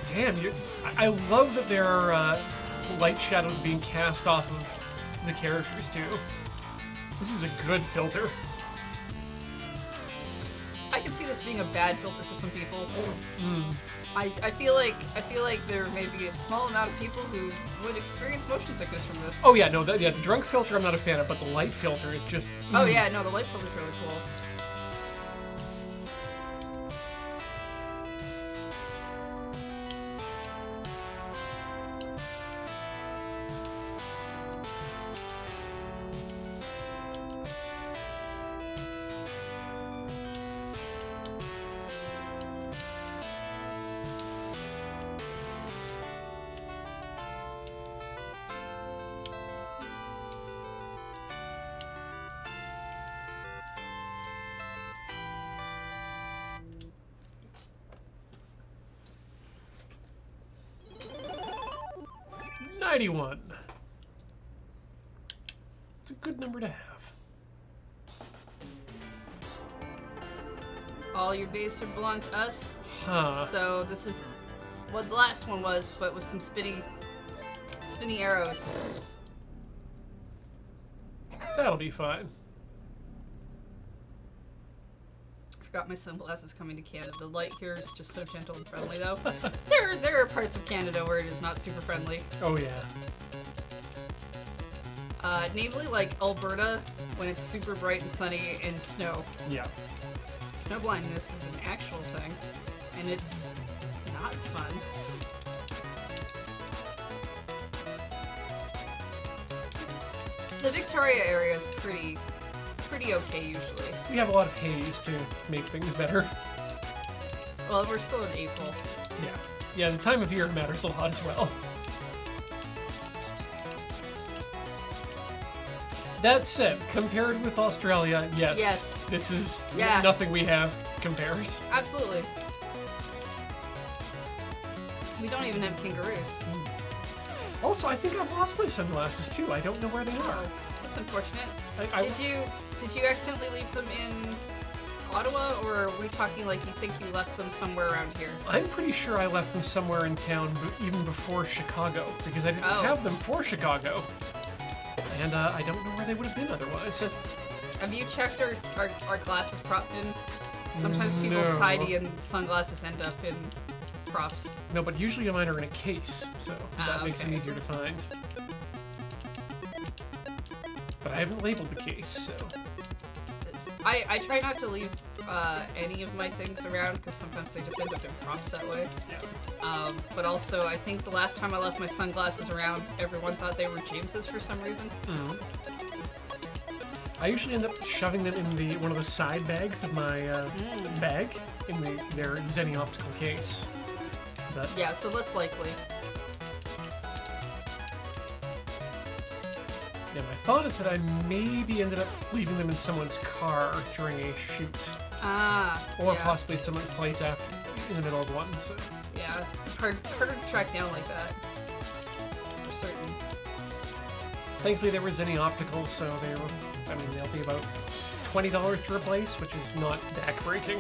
Damn, I love that there are light shadows being cast off of the characters too. This is a good filter. I could see this being a bad filter for some people. I feel like there may be a small amount of people who would experience motion sickness from this. Oh yeah, no, the drunk filter I'm not a fan of, but the light filter is just. Oh yeah, no, the light filter's really cool. $91. It's a good number to have. All your base are belong to us. Huh. So this is what the last one was, but with some spinny arrows. That'll be fine. Forgot my sunglasses coming to Canada. The light here is just so gentle and friendly, though. there are parts of Canada where it is not super friendly. Oh yeah. Namely, like Alberta, when it's super bright and sunny and snow. Yeah. Snow blindness is an actual thing, and it's not fun. The Victoria area is pretty okay usually. We have a lot of haze to make things better. Well, we're still in April. Yeah. Yeah, the time of year matters a lot as well. That said, compared with Australia, yes. This is nothing we have compares. Absolutely. We don't even have kangaroos. Also, I think I've lost my sunglasses too. I don't know where they are. That's unfortunate. Did you accidentally leave them in Ottawa, or are we talking like you think you left them somewhere around here? I'm pretty sure I left them somewhere in town even before Chicago, because I didn't have them for Chicago. And I don't know where they would have been otherwise. Have you checked our glasses prop bin? Sometimes people's tidy and sunglasses end up in props. No, but usually mine are in a case, so that makes them easier to find. But I haven't labeled the case, so... I try not to leave any of my things around, because sometimes they just end up in props that way. Yeah. But also, I think the last time I left my sunglasses around, everyone thought they were James's for some reason. Mm-hmm. I usually end up shoving them in one of the side bags of my bag, in their Zenny optical case. But yeah, so less likely. Yeah, my thought is that I maybe ended up leaving them in someone's car during a shoot. Or possibly at someone's place in the middle of one, so... Yeah, harder to track down like that. For certain. Thankfully there was any optical, so they'll be about $20 to replace, which is not back-breaking.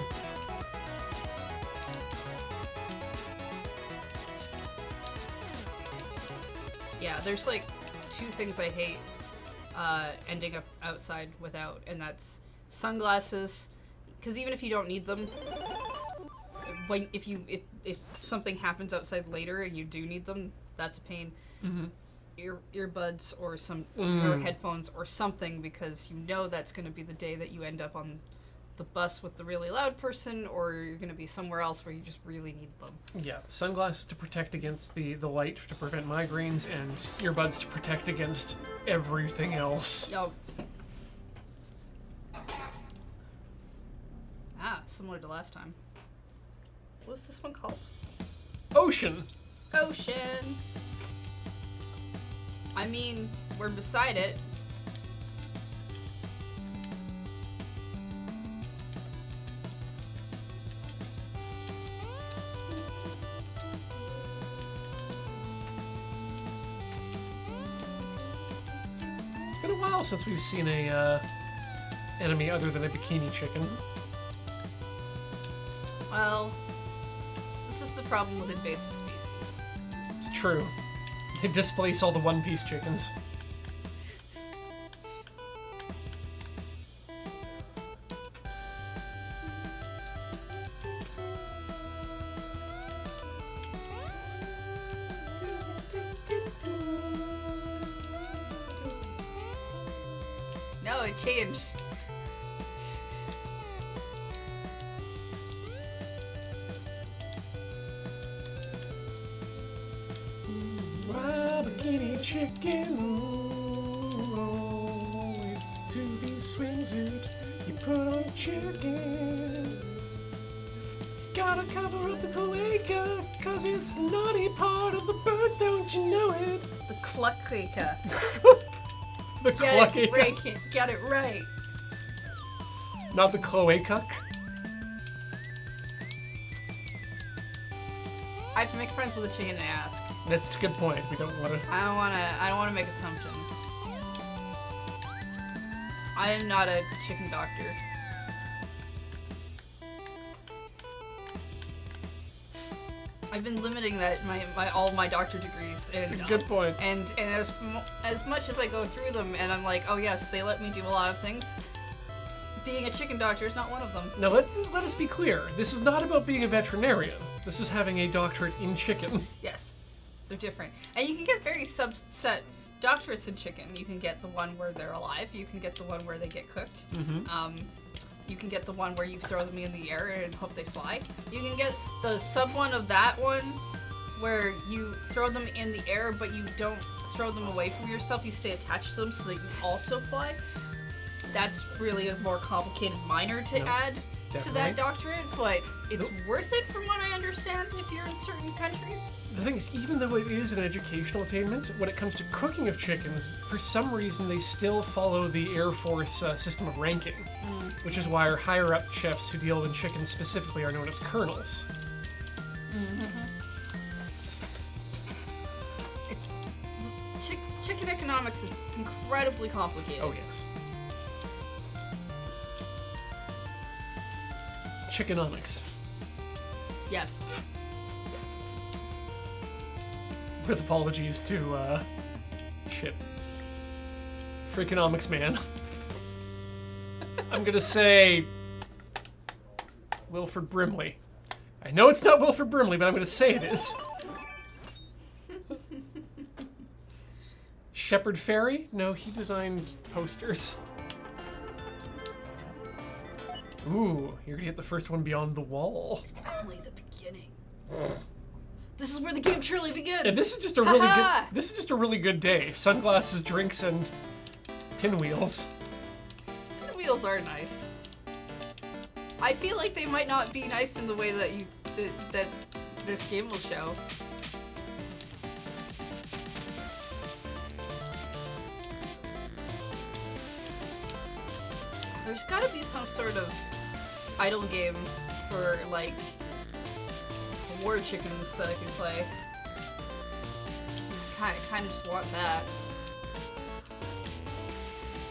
Yeah, there's like two things I hate ending up outside without, and that's sunglasses, because even if you don't need them, if something happens outside later and you do need them, that's a pain. Mm-hmm. Earbuds or or headphones or something, because you know that's going to be the day that you end up on the bus with the really loud person, or you're going to be somewhere else where you just really need them. Yeah, sunglasses to protect against the light to prevent migraines, and earbuds to protect against everything else. Yo. Similar to last time. What was this one called? Ocean! Ocean! I mean, we're beside it. It's been a while since we've seen a enemy other than a bikini chicken. Well, this is the problem with invasive species. It's true. They displace all the one-piece chickens. No, it changed. Bikini chicken, oh, it's to be swimsuit. You put on a chicken. Gotta cover up the cloaca, cause it's the naughty part of the birds, don't you know it? The cluckaker. The Get it cloaca. right. Get it right. Not the cloaca. I have to make friends with a chicken and ask. That's a good point. We don't want to. I don't wanna make assumptions. I am not a chicken doctor. I've been limiting that all my doctor degrees, and That's a good point. And as much as I go through them, and I'm like, oh yes, they let me do a lot of things. Being a chicken doctor is not one of them. Now let us be clear. This is not about being a veterinarian. This is having a doctorate in chicken. Yes, they're different, and you can get very subset doctorates in chicken. You can get the one where they're alive. You can get the one where they get cooked. You can get the one where you throw them in the air and hope they fly. You can get the sub one of that one where you throw them in the air, but you don't throw them away from yourself. You stay attached to them so that you also fly. That's really a more complicated minor to add to that doctorate, but it's worth it from what I understand if you're in certain countries. The thing is, even though it is an educational attainment, when it comes to cooking of chickens, for some reason they still follow the Air Force system of ranking, which is why our higher-up chefs who deal in chickens specifically are known as colonels. Chicken economics is incredibly complicated. Oh, yes. Chickenomics. Yes. Yes. With apologies to, Freakonomics man. I'm gonna say Wilford Brimley. I know it's not Wilford Brimley, but I'm gonna say it is. Shepard Fairey? No, he designed posters. Ooh, you're gonna get the first one beyond the wall. Only the beginning. This is where the game truly begins. And this is just a really good. This is just a really good day. Sunglasses, drinks, and pinwheels. Pinwheels are nice. I feel like they might not be nice in the way that that this game will show. There's got to be some sort of idle game for like war chickens that I can play. Kind of just want that.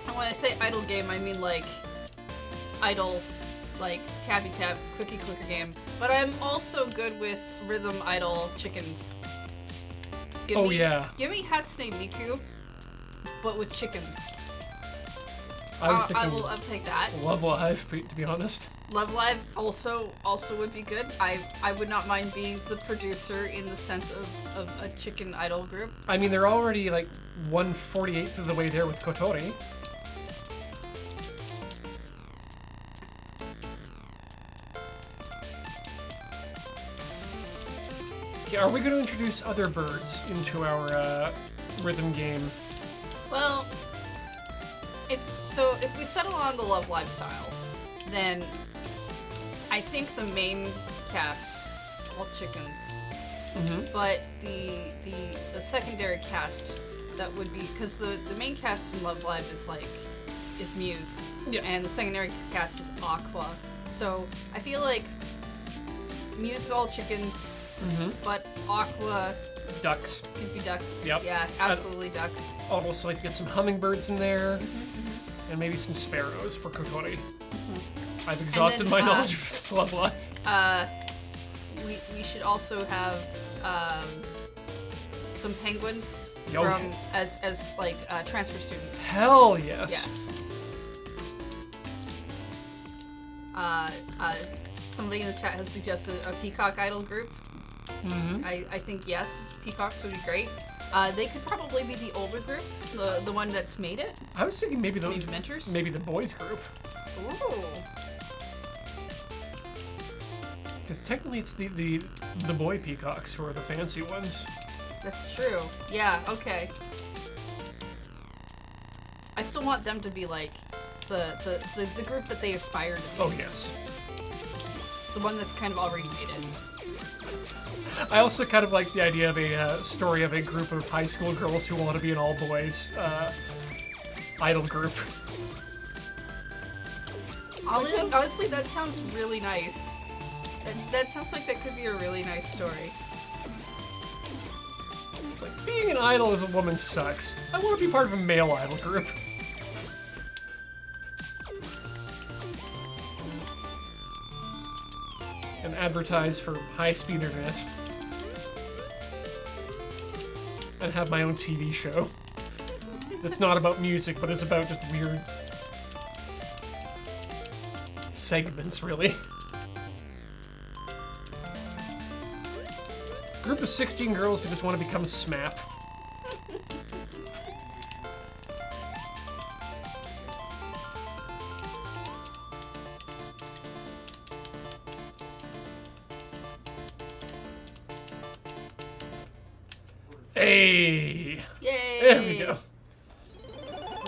And when I say idle game, I mean like idle, like tappy tap, cookie clicker game. But I'm also good with rhythm idle chickens. Give me Hatsune Miku, but with chickens. I was thinking I'll take that. Love Live, to be honest. Love Live also would be good. I would not mind being the producer in the sense of a chicken idol group. I mean, they're already like 1/48th of the way there with Kotori. Okay, are we going to introduce other birds into our rhythm game? Well, if we settle on the Love Live style, then I think the main cast, all chickens, but the secondary cast that would be, because the main cast in Love Live is Muse, and the secondary cast is Aqua. So I feel like Muse is all chickens, but Aqua Ducks. could be ducks. Yep. Yeah, absolutely ducks. I'd also like to get some hummingbirds in there, and maybe some sparrows for Kotori. I've exhausted my knowledge of Love Live. We should also have some penguins Yo. from as like transfer students. Hell yes. Yes. Somebody in the chat has suggested a peacock idol group. Mm-hmm. I think yes, peacocks would be great. They could probably be the older group, the one that's made it. I was thinking maybe Maybe mentors. maybe the boys group. Ooh. Because technically it's the boy peacocks who are the fancy ones. That's true. Yeah. Okay. I still want them to be like the group that they aspire to be. Oh yes. The one that's kind of already made it. I also kind of like the idea of a story of a group of high school girls who want to be an all-boys idol group. Honestly, that sounds really nice. That sounds like that could be a really nice story. It's like, being an idol as a woman sucks. I want to be part of a male idol group. And advertise for high-speed internet. And have my own TV show. That's not about music, but is about just weird segments, really. Group of 16 girls who just want to become SMAP. Hey! Yay! There we go.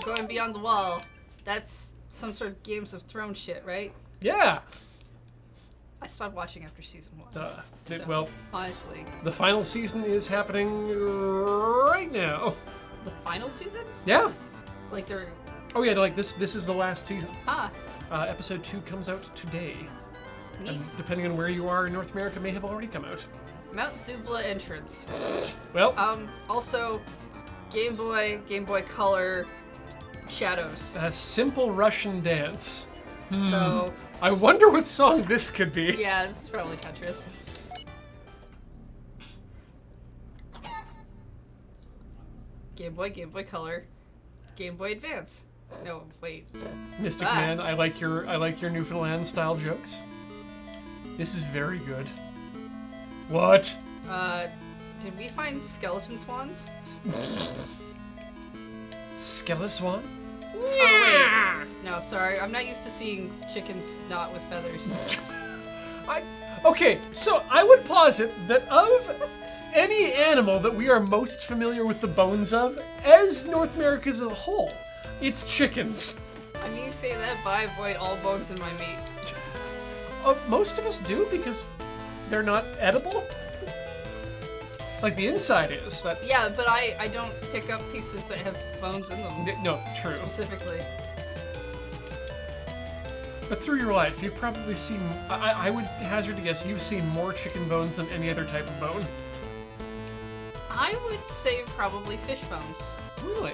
We're going beyond the wall. That's some sort of Games of Thrones shit, right? Yeah! I stopped watching after season 1. So, Well, honestly. the final season is happening right now. The final season? Yeah. Like they're... Oh yeah, like this is the last season. Ah, Episode 2 comes out today. neat. And depending on where you are in North America, may have already come out. Mount Zubla entrance. Well, Also, Game Boy Color Shadows. a simple Russian dance. So, I wonder what song this could be. yeah, it's probably Tetris. Game Boy Color, Game Boy Advance. No, wait. Mystic Ah. Man, I like your Newfoundland style jokes. This is very good. What? Did we find skeleton swans? Skeliswan? Oh, wait. No, sorry. I'm not used to seeing chickens not with feathers. Okay, so I would posit that of any animal that we are most familiar with the bones of, as North America as a whole, it's chickens. I mean, you say that, but I avoid all bones in my meat. Most of us do because they're not edible. Like the inside is. That Yeah, but I don't pick up pieces that have bones in them. no, true. Specifically. But through your life, you've probably seen. I would hazard to guess you've seen more chicken bones than any other type of bone. I would say probably fish bones. Really?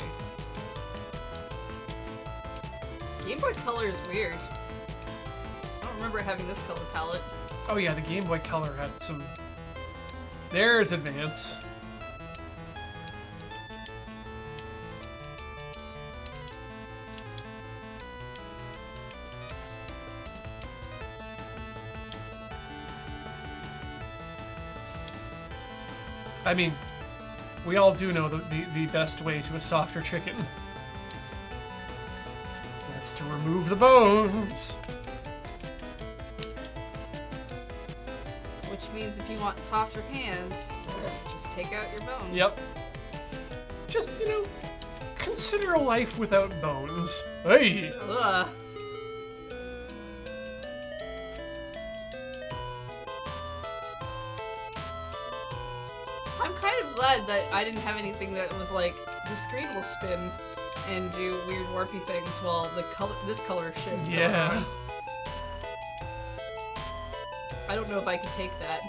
Game Boy Color is weird. I don't remember having this color palette. Oh yeah, the Game Boy Color had some. There's Advance. I mean, we all do know the best way to a softer chicken. That's to remove the bones. Which means if you want softer hands, just take out your bones. Yep. Just, consider a life without bones. Hey! Ugh. I'm kind of glad that I didn't have anything that was like, the screen will spin and do weird warpy things while this color shit is going Yeah. on. I don't know if I could take that.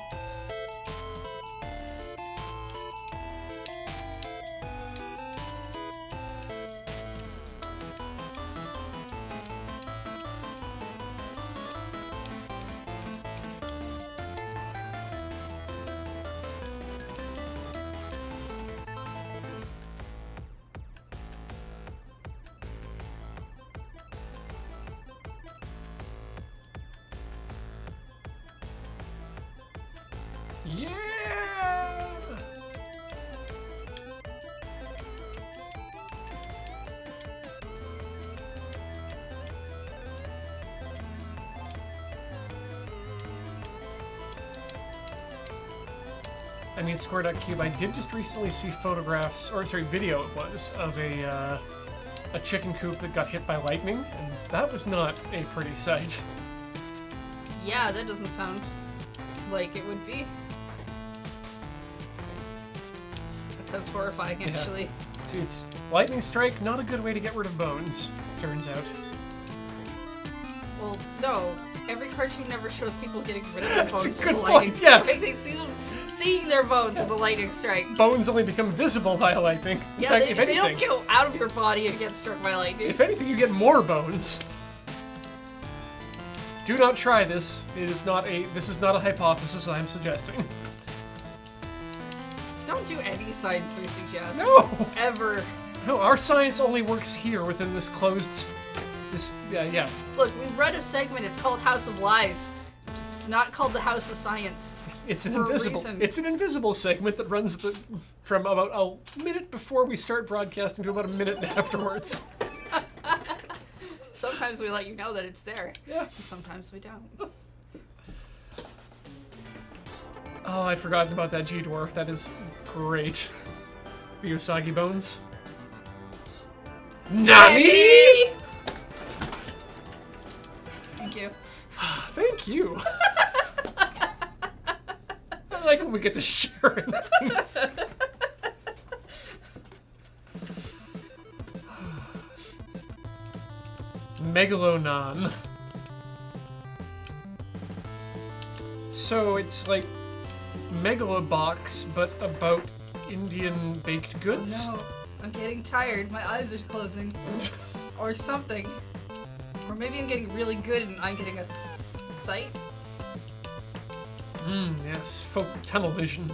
Yeah! I mean, Score.cube, I did just recently see photographs, or sorry, video it was, of a chicken coop that got hit by lightning, and that was not a pretty sight. Yeah, that doesn't sound like it would be. That sounds horrifying, actually. Yeah. See, it's lightning strike, not a good way to get rid of bones, turns out. Well, no. Every cartoon never shows people getting rid of their bones That's a with good a lightning point, yeah. strike. They see them seeing their bones with a lightning strike. Bones only become visible by a lightning. In Yeah, fact, they, if they anything, don't go out of your body and get struck by lightning. if anything, you get more bones. Do not try this. This is not a hypothesis I'm suggesting. Don't do any science we suggest. No! Ever. No, our science only works here within this closed... yeah. Look, we read a segment, it's called House of Lies. It's not called the House of Science. It's an For a invisible. reason. It's an invisible segment that runs from about a minute before we start broadcasting to about a minute afterwards. Sometimes we let you know that it's there. Yeah. And sometimes we don't. Oh, I'd forgotten about that G-Dwarf. That is great. The Usagi bones. NANI?! Thank you. Thank you. I like when we get to share in things. Megalonon. So it's like Megalobox, but about Indian baked goods. No, I'm getting tired. My eyes are closing. Or something. Or maybe I'm getting really good and I'm getting a sight. Yes, folk tunnel vision.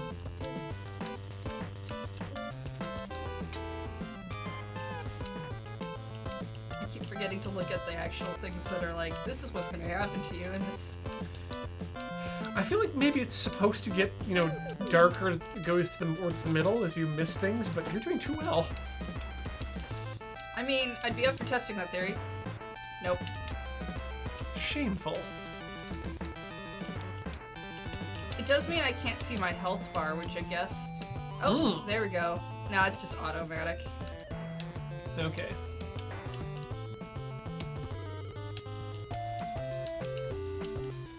I keep forgetting to look at the actual things that are like, this is what's going to happen to you in this. I feel like maybe it's supposed to get, darker as it goes towards the middle as you miss things, but you're doing too well. I mean, I'd be up for testing that theory. Nope. Shameful. It does mean I can't see my health bar, which I guess... Oh, there we go. Now it's just automatic. Okay.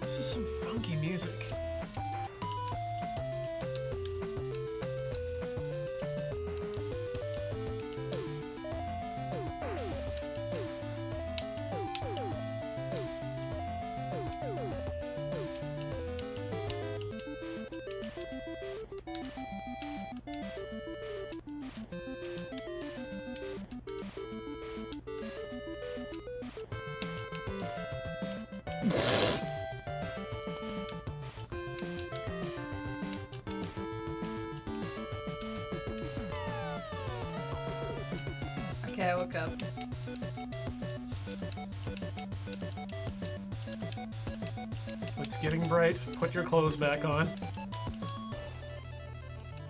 This is some funky music. Okay, I woke up. It's getting bright. Put your clothes back on.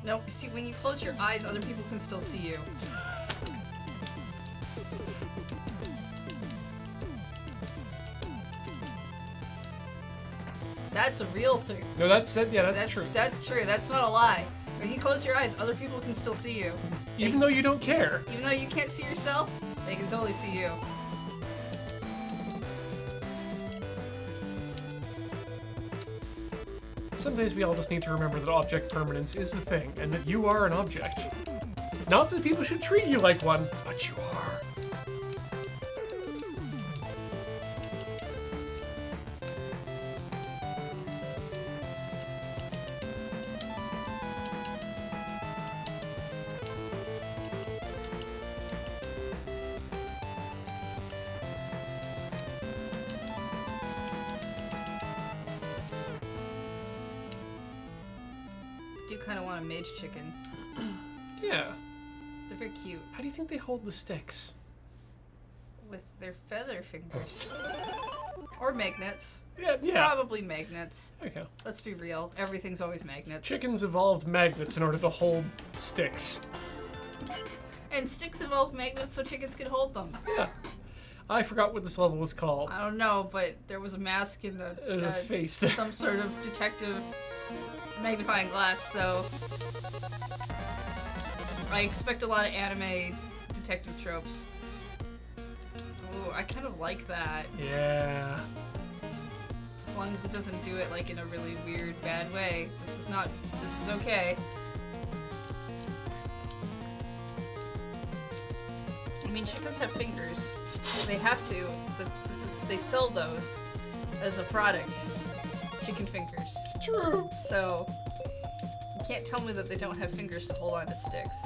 Nope, you see, when you close your eyes, other people can still see you. That's a real thing. No, that's it. Yeah, that's true. That's true. That's not a lie. When you close your eyes, other people can still see you. Even though you don't care. Even though you can't see yourself, they can totally see you. Some days we all just need to remember that object permanence is a thing, and that you are an object. Not that people should treat you like one, but you are. I do kind of want a mage chicken. Yeah. They're very cute. How do you think they hold the sticks? With their feather fingers. Or magnets. Yeah. Probably magnets. There you go. Let's be real. Everything's always magnets. Chickens evolved magnets in order to hold sticks. And sticks evolved magnets so chickens could hold them. Yeah. I forgot what this level was called. I don't know, but there was a mask and a face. some sort of detective magnifying glass, so I expect a lot of anime detective tropes. Ooh, I kind of like that. Yeah. As long as it doesn't do it like in a really weird, bad way. This is okay. I mean, chickens have fingers. They have to. They sell those as a product. Chicken fingers. It's true. So, you can't tell me that they don't have fingers to hold on to sticks.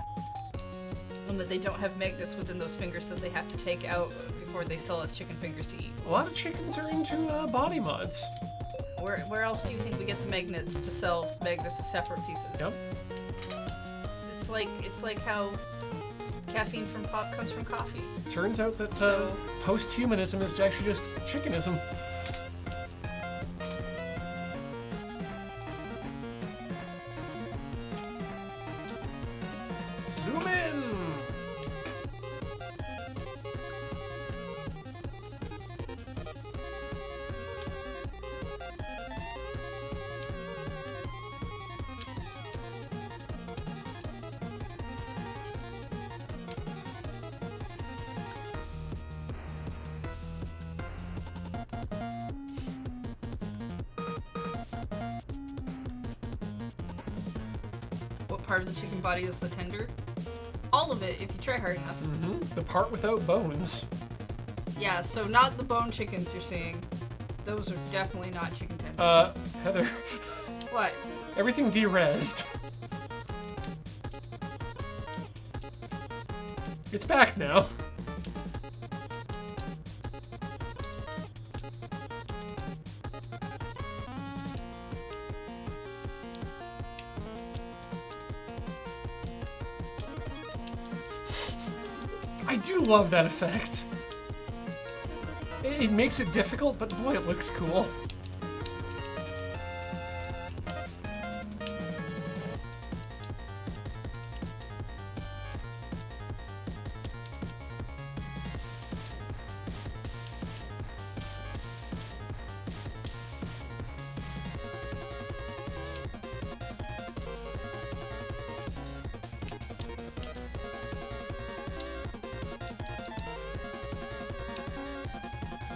And that they don't have magnets within those fingers that they have to take out before they sell us chicken fingers to eat. A lot of chickens are into body mods. Where else do you think we get the magnets to sell magnets as separate pieces? Yep. It's like how caffeine from pop comes from coffee. Turns out that So- post-humanism is actually just chickenism. Zoom in! What part of the chicken body is the tender? All of it, if you try hard enough. Mm-hmm. The part without bones. Yeah, so not the bone chickens you're seeing. Those are definitely not chicken tenders. Heather, What? everything de-rezzed. It's back now. I do love that effect. It makes it difficult, but boy, it looks cool.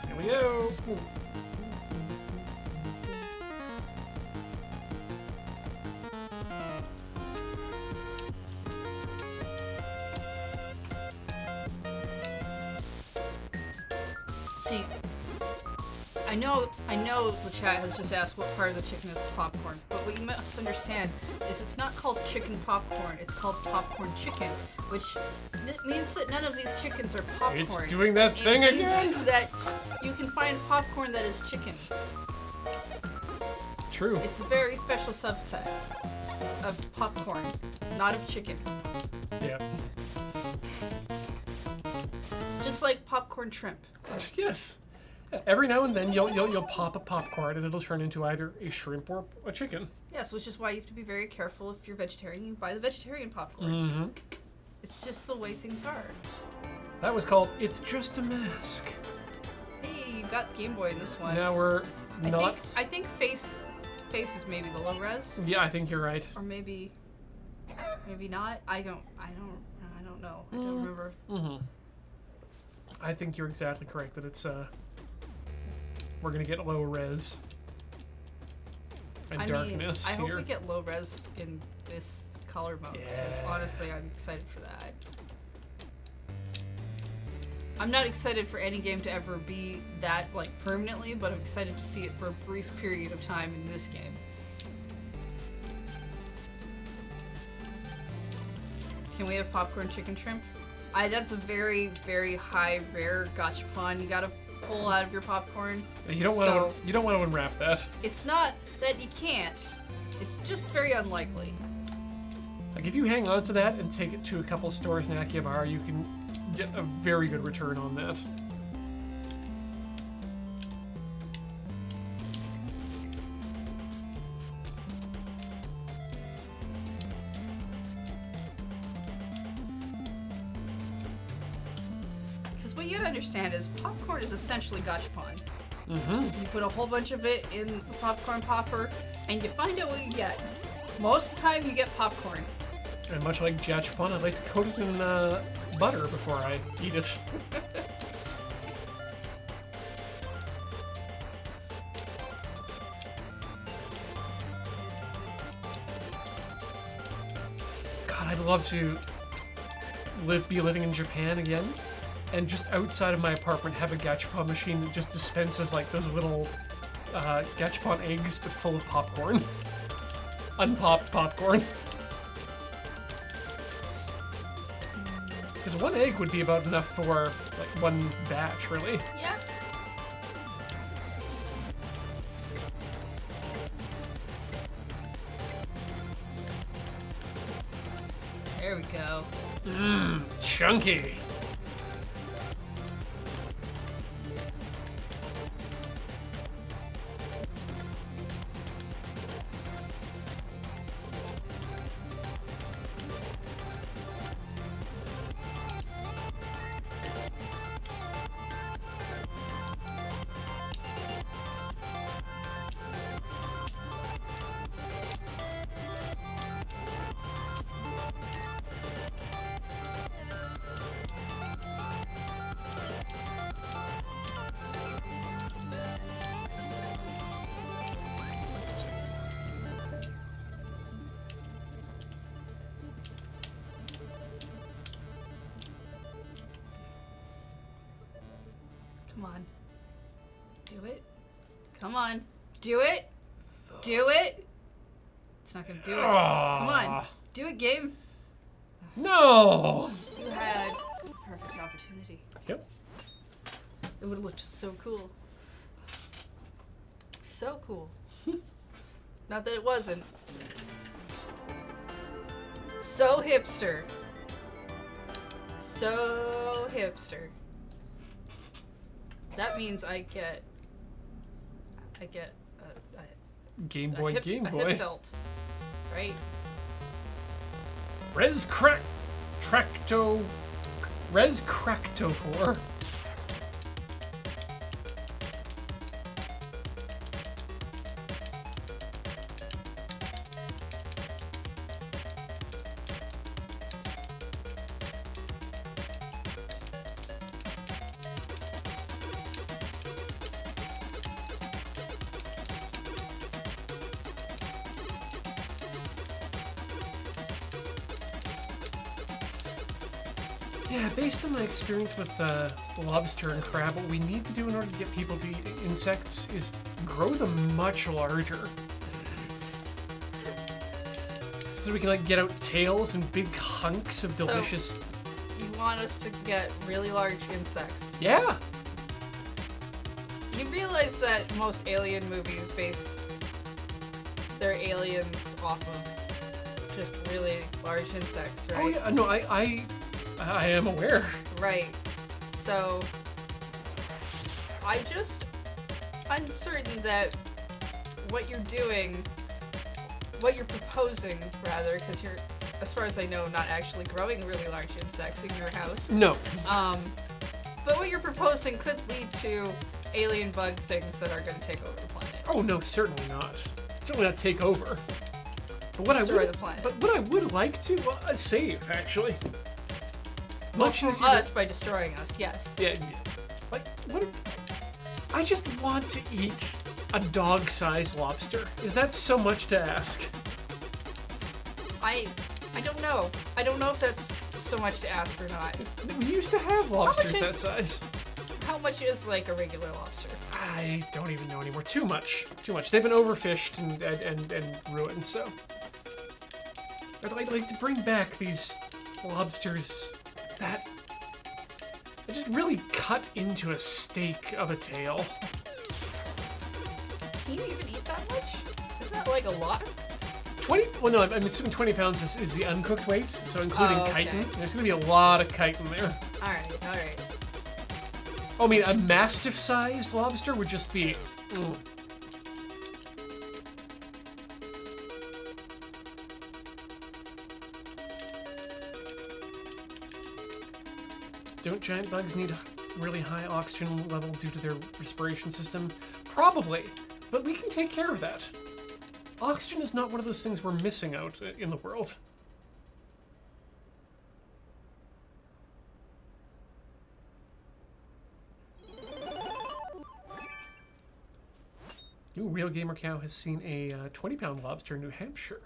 Here we go. Ooh. See, I know the chat has just asked what part of the chicken is the popcorn, but what you must understand is it's not called chicken popcorn, it's called popcorn chicken, which means that none of these chickens are popcorn. It's doing that thing It means again. that you can find popcorn that is chicken. It's true. It's a very special subset of popcorn, not of chicken. Yeah. Just like popcorn shrimp. Yes. Every now and then you'll pop a popcorn and it'll turn into either a shrimp or a chicken. Yeah, so it's just why you have to be very careful if you're vegetarian. You buy the vegetarian popcorn. Mm-hmm. It's just the way things are. That was called It's Just a Mask. Hey, you got Game Boy in this one. Now we're not. I think face is maybe the low res, Yeah, I think you're right. or maybe not. I don't know. I don't remember. Mm-hmm. I think you're exactly correct that it's we're gonna get low res and darkness I here. hope we get low res in this color mode because Yeah. honestly, I'm excited for that. I'm not excited for any game to ever be that like permanently, but I'm excited to see it for a brief period of time in this game. Can we have popcorn chicken shrimp? That's a very, very high rare gachapon. You gotta pull out of your popcorn. You don't want to unwrap that. It's not that you can't. It's just very unlikely. Like if you hang on to that and take it to a couple stores in Akihabara, you can get a very good return on that. Because what you gotta understand is popcorn is essentially gachapon. Mm-hmm. You put a whole bunch of it in the popcorn popper, and you find out what you get. Most of the time, you get popcorn. And much like gachapon, I like to coat it in butter before I eat it. God, I'd love to be living in Japan again, and just outside of my apartment have a gachapon machine that just dispenses like those little gachapon eggs, but full of popcorn. Unpopped popcorn. Because one egg would be about enough for like one batch, really. Yeah. There we go. Mmm, chunky. Come on. Do it. Come on. Do it. Do it. It's not gonna do it. Come on. Do it, game. No! You had a perfect opportunity. Yep. It would have looked so cool. So cool. Not that it wasn't. So hipster. So hipster. That means I get a Game Boy, hip, Game a Boy. hip belt, right? Res Cracto 4. Yeah, based on my experience with lobster and crab, what we need to do in order to get people to eat insects is grow them much larger. So we can like get out tails and big hunks of delicious... You want us to get really large insects. Yeah! You realize that most alien movies base their aliens off of just really large insects, right? Oh yeah, no, I am aware. Right. So, I'm just uncertain that what you're doing, what you're proposing, rather, because you're, as far as I know, not actually growing really large insects in your house. No. But what you're proposing could lead to alien bug things that are going to take over the planet. Oh no, certainly not. Certainly not take over. But what Destroy I would, the planet. But what I would like to save, actually. Well, Much from easier us by destroying us, yes. Yeah, like what? I just want to eat a dog-sized lobster. Is that so much to ask? I don't know. I don't know if that's so much to ask or not. We used to have lobsters that is- size. How much is like a regular lobster? I don't even know anymore. Too much. Too much. They've been overfished and ruined. So I'd like to bring back these lobsters that I just really cut into a steak of a tail. Can you even eat that much? Isn't that like a lot? 20, well no, I'm assuming 20 pounds is the uncooked weight, so including Oh, okay. chitin. There's gonna be a lot of chitin there. Alright. Oh, I mean, a mastiff-sized lobster would just be... Don't giant bugs need really high oxygen level due to their respiration system? Probably, but we can take care of that. Oxygen is not one of those things we're missing out in the world. Ooh, Real Gamer Cow has seen a 20-pound lobster in New Hampshire.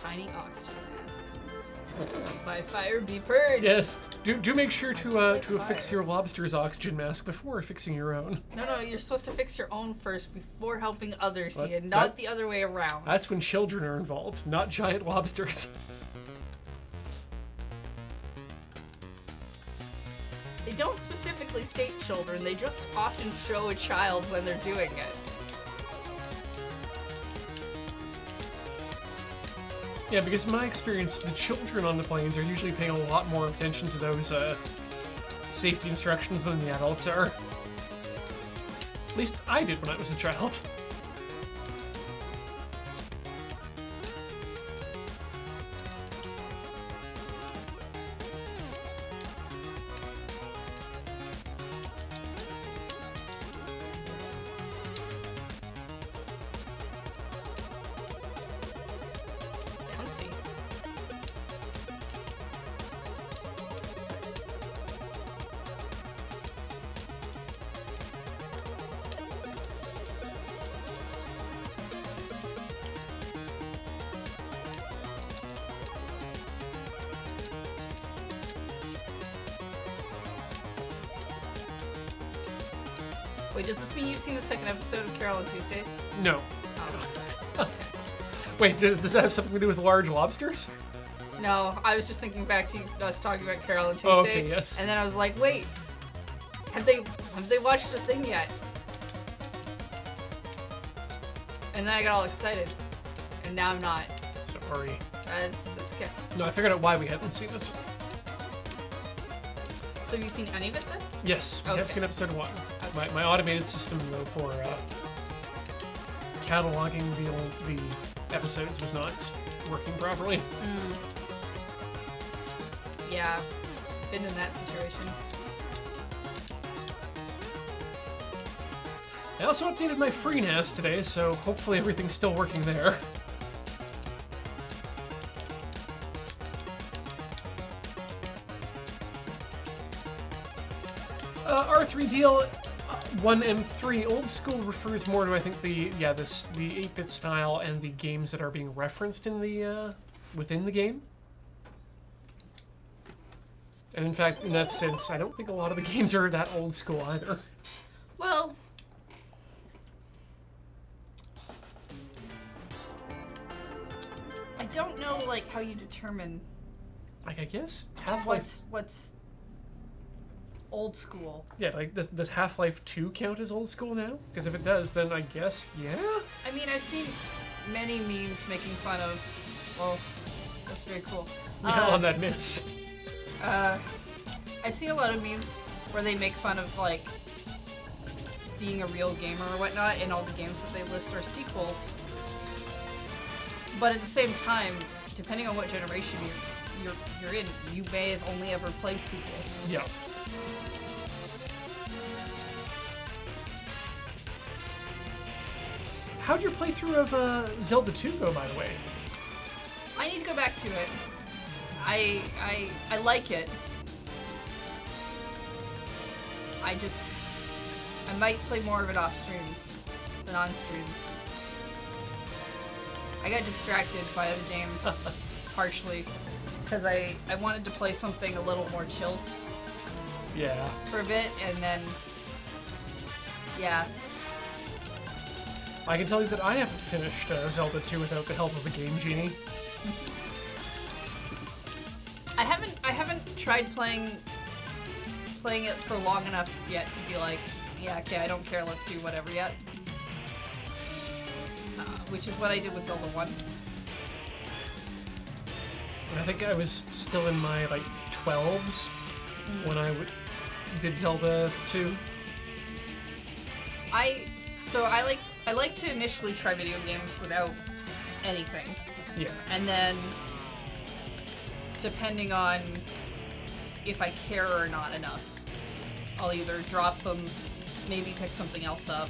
Tiny oxygen masks. By fire be purged. Yes, do make sure to affix your lobster's oxygen mask before fixing your own. No, you're supposed to fix your own first before helping others What? see it, not the other way around. That's when children are involved, not giant lobsters. They don't specifically state children, they just often show a child when they're doing it. Yeah, because in my experience, the children on the planes are usually paying a lot more attention to those safety instructions than the adults are. At least I did when I was a child. Let's see. Wait, does this mean you've seen the second episode of Carol on Tuesday? No. Oh. Wait, does this have something to do with large lobsters? No, I was just thinking back to us talking about Carol on Tuesday. Oh, okay, yes. And then I was like, wait, have they watched the thing yet? And then I got all excited. And now I'm not. Sorry. That's okay. No, I figured out why we hadn't seen it. So have you seen any of it then? Yes, we have Okay. seen episode 1. Okay. My automated system, though, for cataloging the episodes was not working properly. Yeah, been in that situation. I also updated my FreeNAS today, so hopefully everything's still working there. R3DL 1M3 old school refers more to, I think, the 8-bit style and the games that are being referenced in the within the game. And in fact, in that sense, I don't think a lot of the games are that old school either. Well, I don't know, like, how you determine Like, I guess Half-Life... what's old school. Yeah, like, does Half-Life 2 count as old school now? Because if it does, then I guess, yeah? I mean, I've seen many memes making fun of, well, that's very cool. Yeah, on that miss. I've seen a lot of memes where they make fun of, like, being a real gamer or whatnot, and all the games that they list are sequels. But at the same time, depending on what generation you're in, you may have only ever played sequels. Yeah. How'd your playthrough of Zelda 2 go, by the way? I need to go back to it. I like it. I might play more of it off stream than on stream. I got distracted by other games, partially, because I wanted to play something a little more chill Yeah. for a bit, and then, yeah. I can tell you that I haven't finished Zelda 2 without the help of a Game Genie. I haven't tried playing it for long enough yet to be like, yeah, okay, I don't care, let's do whatever yet. Which is what I did with Zelda 1. And I think I was still in my, like, 12s when I did Zelda 2. I like to initially try video games without anything. Yeah. And then, depending on if I care or not enough, I'll either drop them, maybe pick something else up,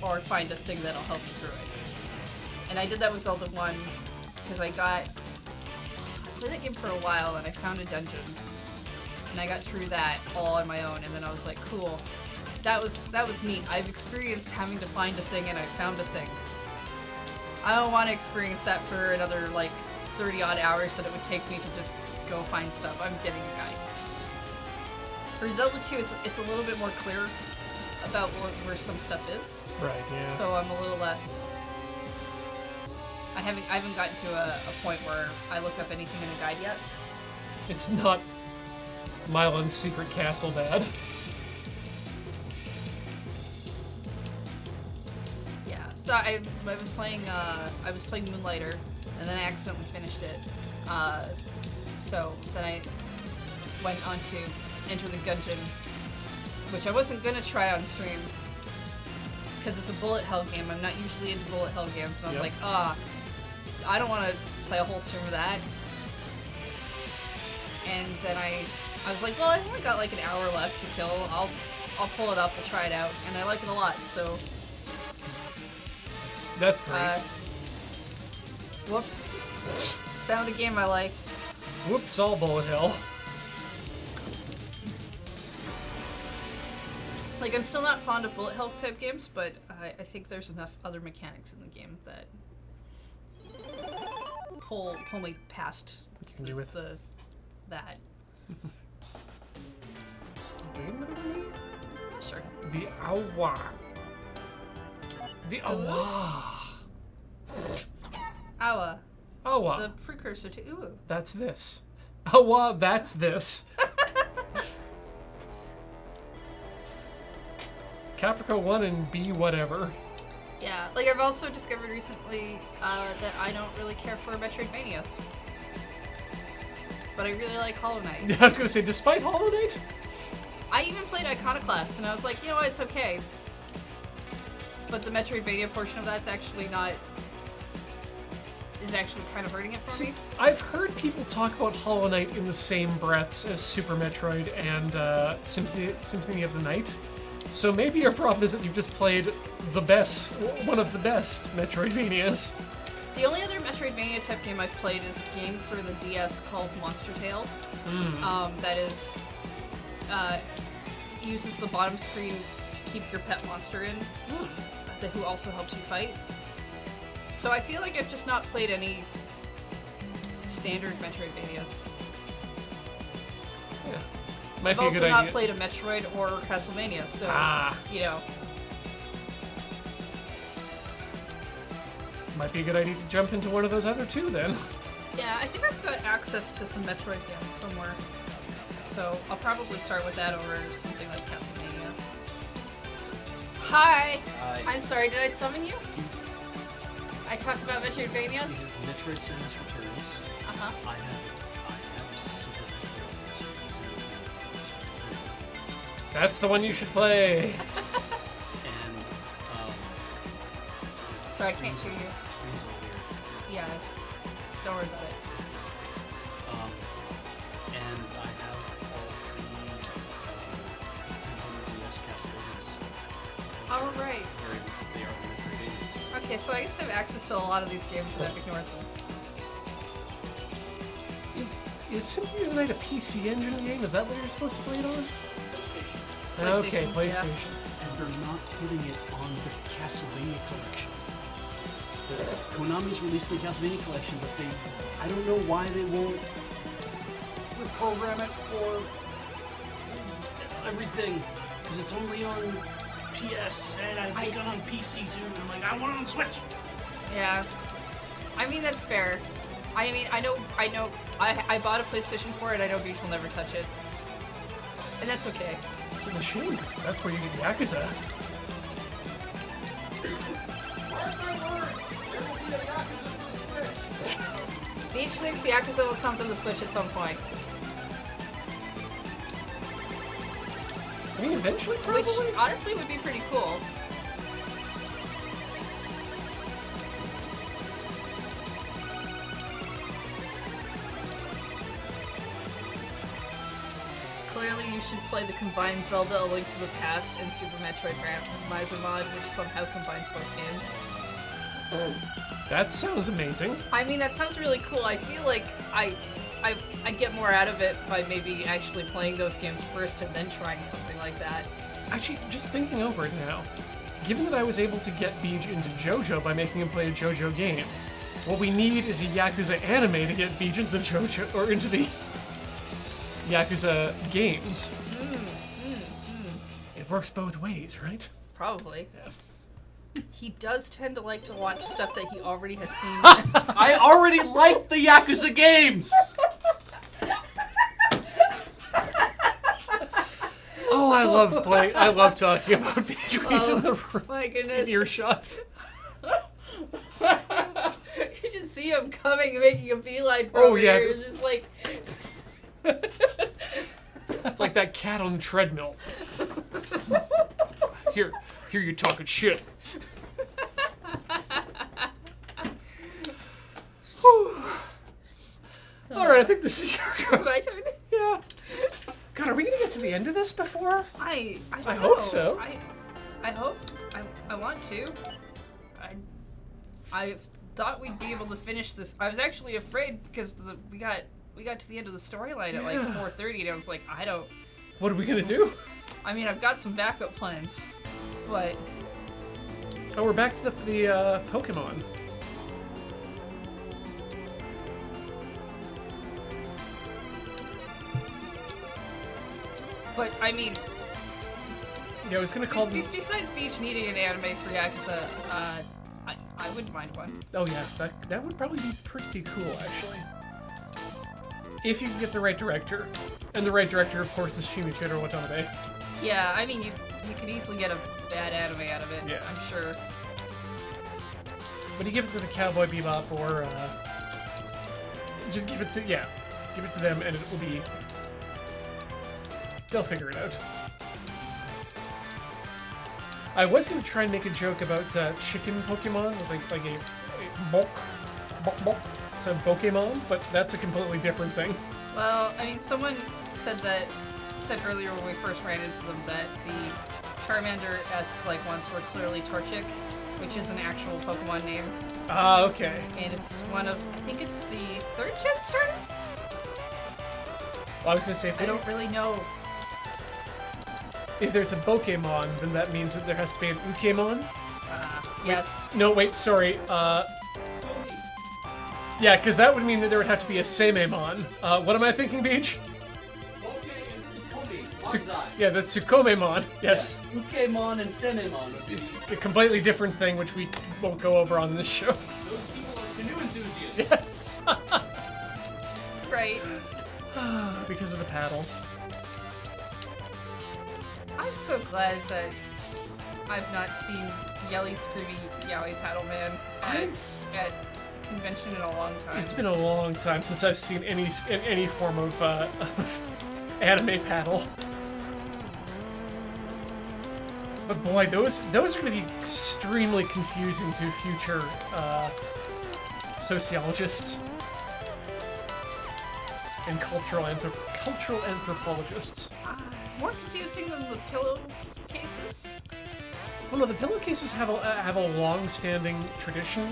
or find a thing that'll help me through it. And I did that with Zelda 1, because I played that game for a while, and I found a dungeon. And I got through that all on my own, and then I was like, cool. That was neat. I've experienced having to find a thing, and I found a thing. I don't want to experience that for another, like, 30-odd hours that it would take me to just go find stuff. I'm getting a guide. For Zelda 2, it's a little bit more clear about where some stuff is. Right, yeah. So I'm a little less... I haven't gotten to a point where I look up anything in a guide yet. It's not Mylan's Secret Castle bad. Yeah, so I was playing Moonlighter, and then I accidentally finished it. So then I went on to Enter the Gungeon, which I wasn't gonna try on stream because it's a bullet hell game. I'm not usually into bullet hell games, and I was like, I don't want to play a whole stream of that. And then I was like, well, I've only got like an hour left to kill. I'll pull it up, we'll try it out, and I like it a lot. So that's great. Whoops, found a game I like. Whoops, all bullet hell. Like, I'm still not fond of bullet hell type games, but I think there's enough other mechanics in the game that pull me past that. Do you know what I mean? Yeah, sure. The Awa. The Awa. Awa. Awa. The precursor to Uwu. That's this. Awa, that's this. Caprico 1 and B whatever. Yeah, like I've also discovered recently that I don't really care for Metroidvanias. But I really like Hollow Knight. I was gonna say, despite Hollow Knight? I even played Iconoclast, and I was like, you know what, it's okay. But the Metroidvania portion of that's actually is actually kind of hurting it for me. I've heard people talk about Hollow Knight in the same breaths as Super Metroid and Symphony of the Night. So maybe your problem is that you've just played one of the best Metroidvanias. The only other Metroidvania type game I've played is a game for the DS called Monster Tale. That is, uses the bottom screen to keep your pet monster in, who also helps you fight. So I feel like I've just not played any standard Metroidvanias. Yeah. Might I've be a also good not idea. played a Metroid or Castlevania, so, you know. Might be a good idea to jump into one of those other two, then. Yeah, I think I've got access to some Metroid games somewhere. So I'll probably start with that over something like Castlevania. Hi! Hi. I'm sorry, did I summon you? I talked about Metroidvanias? Metroid Samus Returns. Uh-huh. I have Super Metroid. That's the one you should play. And, Sorry, I can't hear you. Screen's all weird. Yeah, don't worry about it. And I have all three Nintendo DS Castlevanias. All right. They are Metroidvanias. Okay, so I guess I have access to a lot of these games and I've ignored them. Is Symphony of the Night a PC Engine game? Is that what you're supposed to play it on? PlayStation. Okay, PlayStation, PlayStation. And they're not putting it on the Castlevania collection. Konami's released the Castlevania collection, but I don't know why they won't reprogram it for everything, because it's only on PS, and I think on PC too, and I'm like, I want it on Switch! Yeah. I mean, that's fair. I mean, I know, I bought a PlayStation 4 and I know Beach will never touch it. And that's okay. Which is a shame, because that's where you get Yakuza. Beach thinks Yakuza will come to the Switch at some point. I mean, eventually, probably. Which, honestly, would be pretty cool. apparently you should play the combined Zelda: A Link to the Past and Super Metroid Randomizer mod, which somehow combines both games. That sounds amazing. I mean, that sounds really cool. I feel like I get more out of it by maybe actually playing those games first and then trying something like that. Actually, just thinking over it now, given that I was able to get Beej into JoJo by making him play a JoJo game, what we need is a Yakuza anime to get Beej into the JoJo, or into the Yakuza games. It works both ways, right? Probably. Yeah. He does tend to like to watch stuff that he already has seen. I already like the Yakuza games! Oh, I love talking about Beej when he's in the room. My goodness. In earshot. You just see him coming and making a beeline for Oh, yeah, here. It's just like... It's like that cat on the treadmill. Here you talking shit. Alright, I think this is your go. My turn? Yeah. God, are we gonna get to the end of this before? I don't I know. hope so. I hope. I want to. I thought we'd be able to finish this. I was actually afraid because we got to the end of the storyline at like 4:30 and I was like, I don't. What are we gonna do? I mean, I've got some backup plans, but Oh, we're back to the Pokemon. I mean, Yeah, I was gonna call them. besides Beach needing an anime for Yakuza, I wouldn't mind one. Oh yeah, that would probably be pretty cool actually. If you can get the right director, and the right director, of course, is Shinichiro Watanabe. Yeah, I mean, you could easily get a bad anime out of it. Yeah. I'm sure. But you give it to the Cowboy Bebop, or just give it to them, and it will be. They'll figure it out. I was gonna try and make a joke about chicken Pokemon with like a bulk, so Pokemon, but that's a completely different thing. Well, I mean, someone said earlier when we first ran into them that the Charmander-esque ones were clearly Torchic, which is an actual Pokemon name. Ah, okay. And it's one of, I think it's the 3rd gen starter? Well, I was gonna say I don't really know. if there's a Pokemon, then that means that there has to be an Ukemon. Yes. No, wait, sorry. Yeah, because that would mean that there would have to be a Sememon. What am I thinking, Beach? Yeah, that's Sukomemon. Yes. Yeah. Ukemon and Sememon. It's a completely different thing, which we won't go over on this show. Those people are canoe enthusiasts. Yes. Right. Because of the paddles. I'm so glad that I've not seen Yelly Screamy Yowie Paddle Man at convention in a long time. It's been a long time since I've seen any form of anime paddle. But boy, those are going to be extremely confusing to future sociologists and cultural anthropologists. More confusing than the pillowcases? Well, no, the pillowcases have a long-standing tradition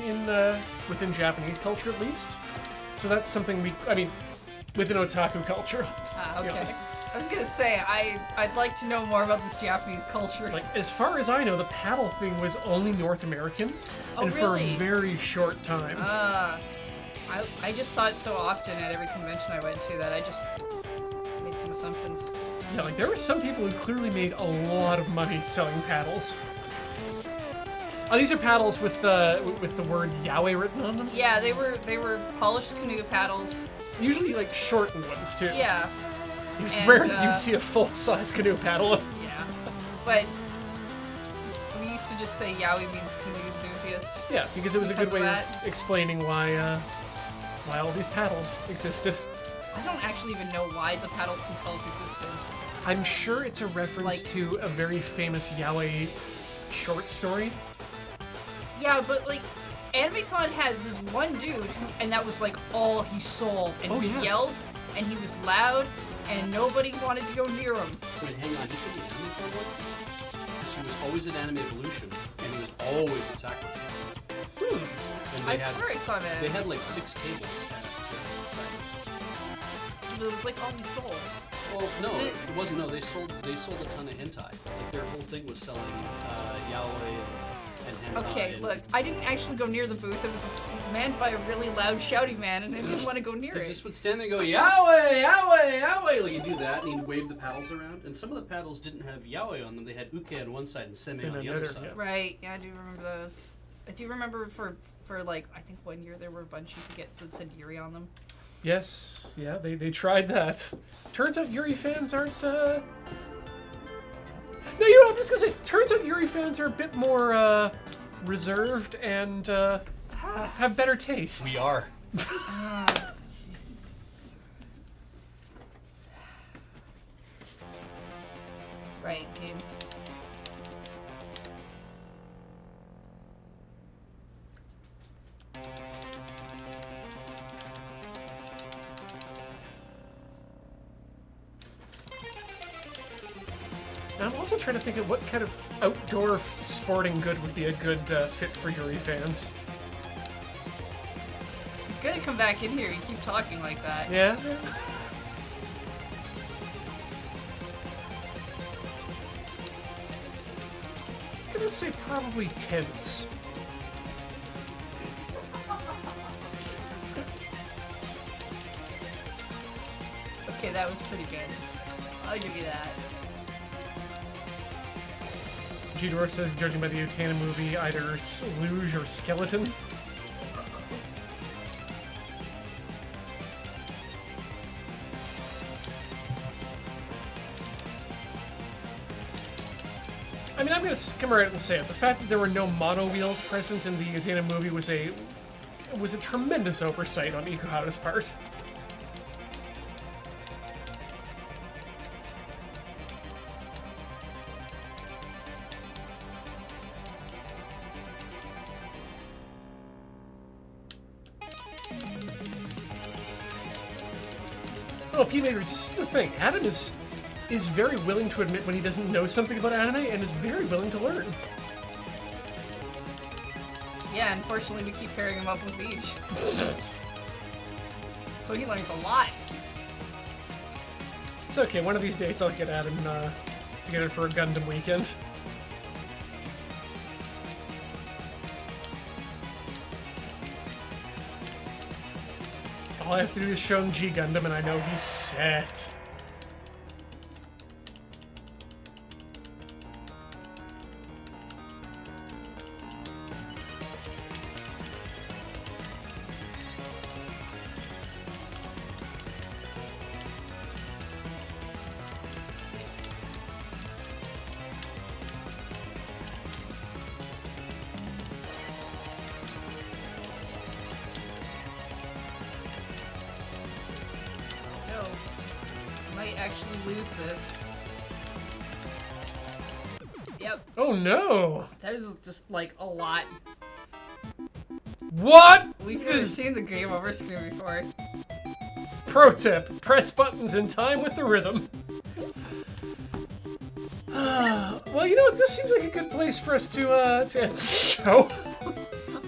within Japanese culture, at least. So that's something within otaku culture. Okay. I was gonna say I'd like to know more about this Japanese culture. Like, as far as I know, the paddle thing was only North American, and for a really? very short time. I just saw it so often at every convention I went to that I just made some assumptions. Yeah, like there were some people who clearly made a lot of money selling paddles. Oh, these are paddles with the word Yaoi written on them. Yeah, they were polished canoe paddles. Usually, like shortened ones too. Yeah. It was And, rare that you'd see a full-size canoe paddle. Yeah. But we used to just say Yaoi means canoe enthusiast. Yeah, because it was a good way Because of explaining why all these paddles existed. I don't actually even know why the paddles themselves existed. I'm sure it's a reference Like- to a very famous Yaoi short story. Yeah, but AnimeCon had this one dude, and that was all he sold, and Oh, he yeah. yelled, and he was loud, and nobody wanted to go near him. Wait, hang on. Did you get the anime for one? Because he was always at Anime Evolution, and he was always at Sakura. And I swear I saw that. They had like 6 tables at Sakura. But it was like all we sold. Well, no, it wasn't. No, they sold a ton of hentai. Like their whole thing was selling yaoi and hentai. Okay, look, I didn't actually go near the booth. It was manned by a really loud, shouty man, and I didn't want to go near He it. just would stand there and go, yaoi, yaoi, yaoi. Like, he'd do that, and he'd wave the paddles around. And some of the paddles didn't have yaoi on them. They had uke on one side and seme on the other side. Yeah. Right, yeah, I do remember those. I do remember for like, I think one year there were a bunch you could get that said Yuri on them. Yes, yeah, they tried that. Turns out Yuri fans aren't, No, you know, I'm just gonna say, turns out Yuri fans are a bit more, reserved and, have better taste. We are. Right, game. Now, I'm also trying to think of what kind of outdoor sporting good would be a good fit for Yuri fans. He's gonna come back in here. You keep talking like that. Yeah? I'm gonna say probably tents. Okay, that was pretty good. I'll give you that. G-Dor says, judging by the Utena movie, either luge or skeleton. I mean, I'm gonna come right out and say it. The fact that there were no mono wheels present in the Utena movie was a tremendous oversight on Ikuhara's part. Well, P-Maker, this is the thing. Adam is very willing to admit when he doesn't know something about anime and is very willing to learn. Yeah, unfortunately we keep pairing him up with Beach. So he learns a lot. It's okay, one of these days I'll get Adam together for a Gundam weekend. All I have to do is show him G Gundam and I know he's set. Actually lose this. Yep. Oh no! That was just like a lot. What? We've never seen the game over screen before. Pro tip, press buttons in time with the rhythm. Well, you know what? This seems like a good place for us to end the show. I'm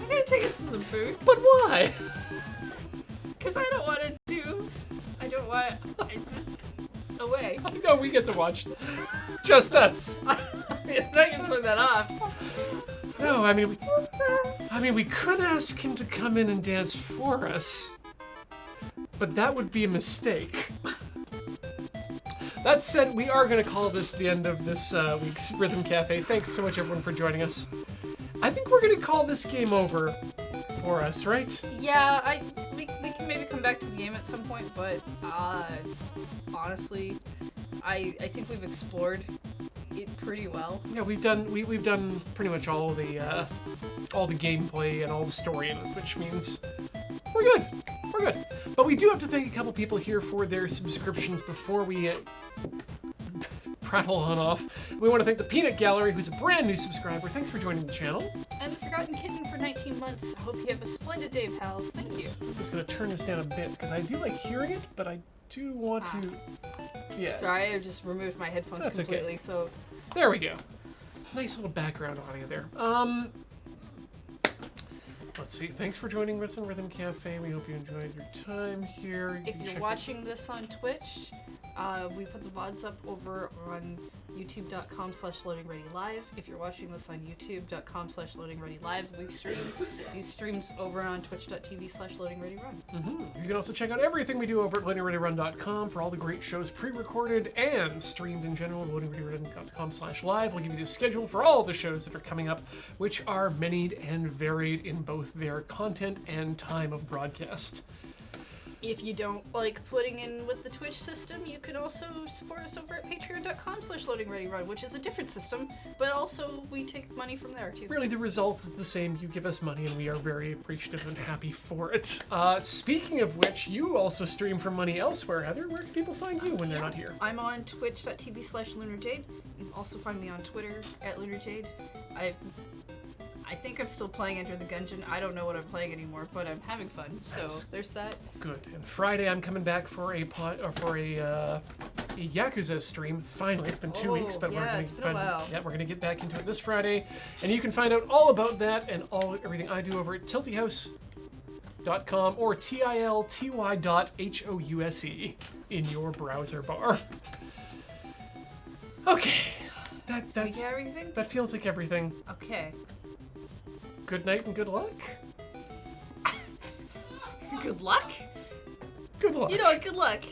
gonna take us to the booth. But why? Because I don't want to do... I don't want... It's just... away. I know we get to watch just us. I'm not gonna turn that off. No, I mean, we could ask him to come in and dance for us, but that would be a mistake. That said, we are going to call this the end of this week's Rhythm Cafe. Thanks so much, everyone, for joining us. I think we're going to call this game over for us, right? Yeah, we can maybe come back to the game at some point, but honestly, I think we've explored it pretty well. Yeah, we've done pretty much all the gameplay and all the story in it, which means we're good. We're good. But we do have to thank a couple people here for their subscriptions before we prattle on off. We want to thank the Peanut Gallery, who's a brand new subscriber. Thanks for joining the channel. And the Forgotten Kitten for 19 months. I hope you have a splendid day, pals. Thank you. I'm just going to turn this down a bit because I do like hearing it, but I do want to... Yeah. Sorry, I just removed my headphones That's completely, okay. so... There we go. Nice little background audio there. Let's see. Thanks for joining us in Rhythm Cafe. We hope you enjoyed your time here. If you're watching this on Twitch, we put the VODs up over on youtube.com/loadingreadylive. If you're watching this on youtube.com/loadingreadylive, we stream these streams over on twitch.tv/loadingreadyrun. You can also check out everything we do over at loadingreadyrun.com for all the great shows pre-recorded and streamed in general. loadingreadyrun.com/live will give you the schedule for all the shows that are coming up, which are many and varied in both their content and time of broadcast. If you don't like putting in with the Twitch system, you can also support us over at patreon.com/loadingreadyrun, which is a different system, but also we take money from there too. Really, the result is the same. You give us money, and we are very appreciative and happy for it. Speaking of which, you also stream for money elsewhere, Heather. Where can people find you when they're not here? I'm on twitch.tv/lunarjade. You can also find me on Twitter at lunarjade. I think I'm still playing Enter the Gungeon. I don't know what I'm playing anymore, but I'm having fun. So there's that. Good. And Friday, I'm coming back for a Yakuza stream. Finally, it's been 2 weeks, but it's been a while. Yeah, we're gonna get back into it this Friday, and you can find out all about that and everything I do over at tiltyhouse.com or tilty.house in your browser bar. Okay, that's everything. That feels like everything. Okay. Good night and good luck. Good luck? Good luck. You know what? Good luck.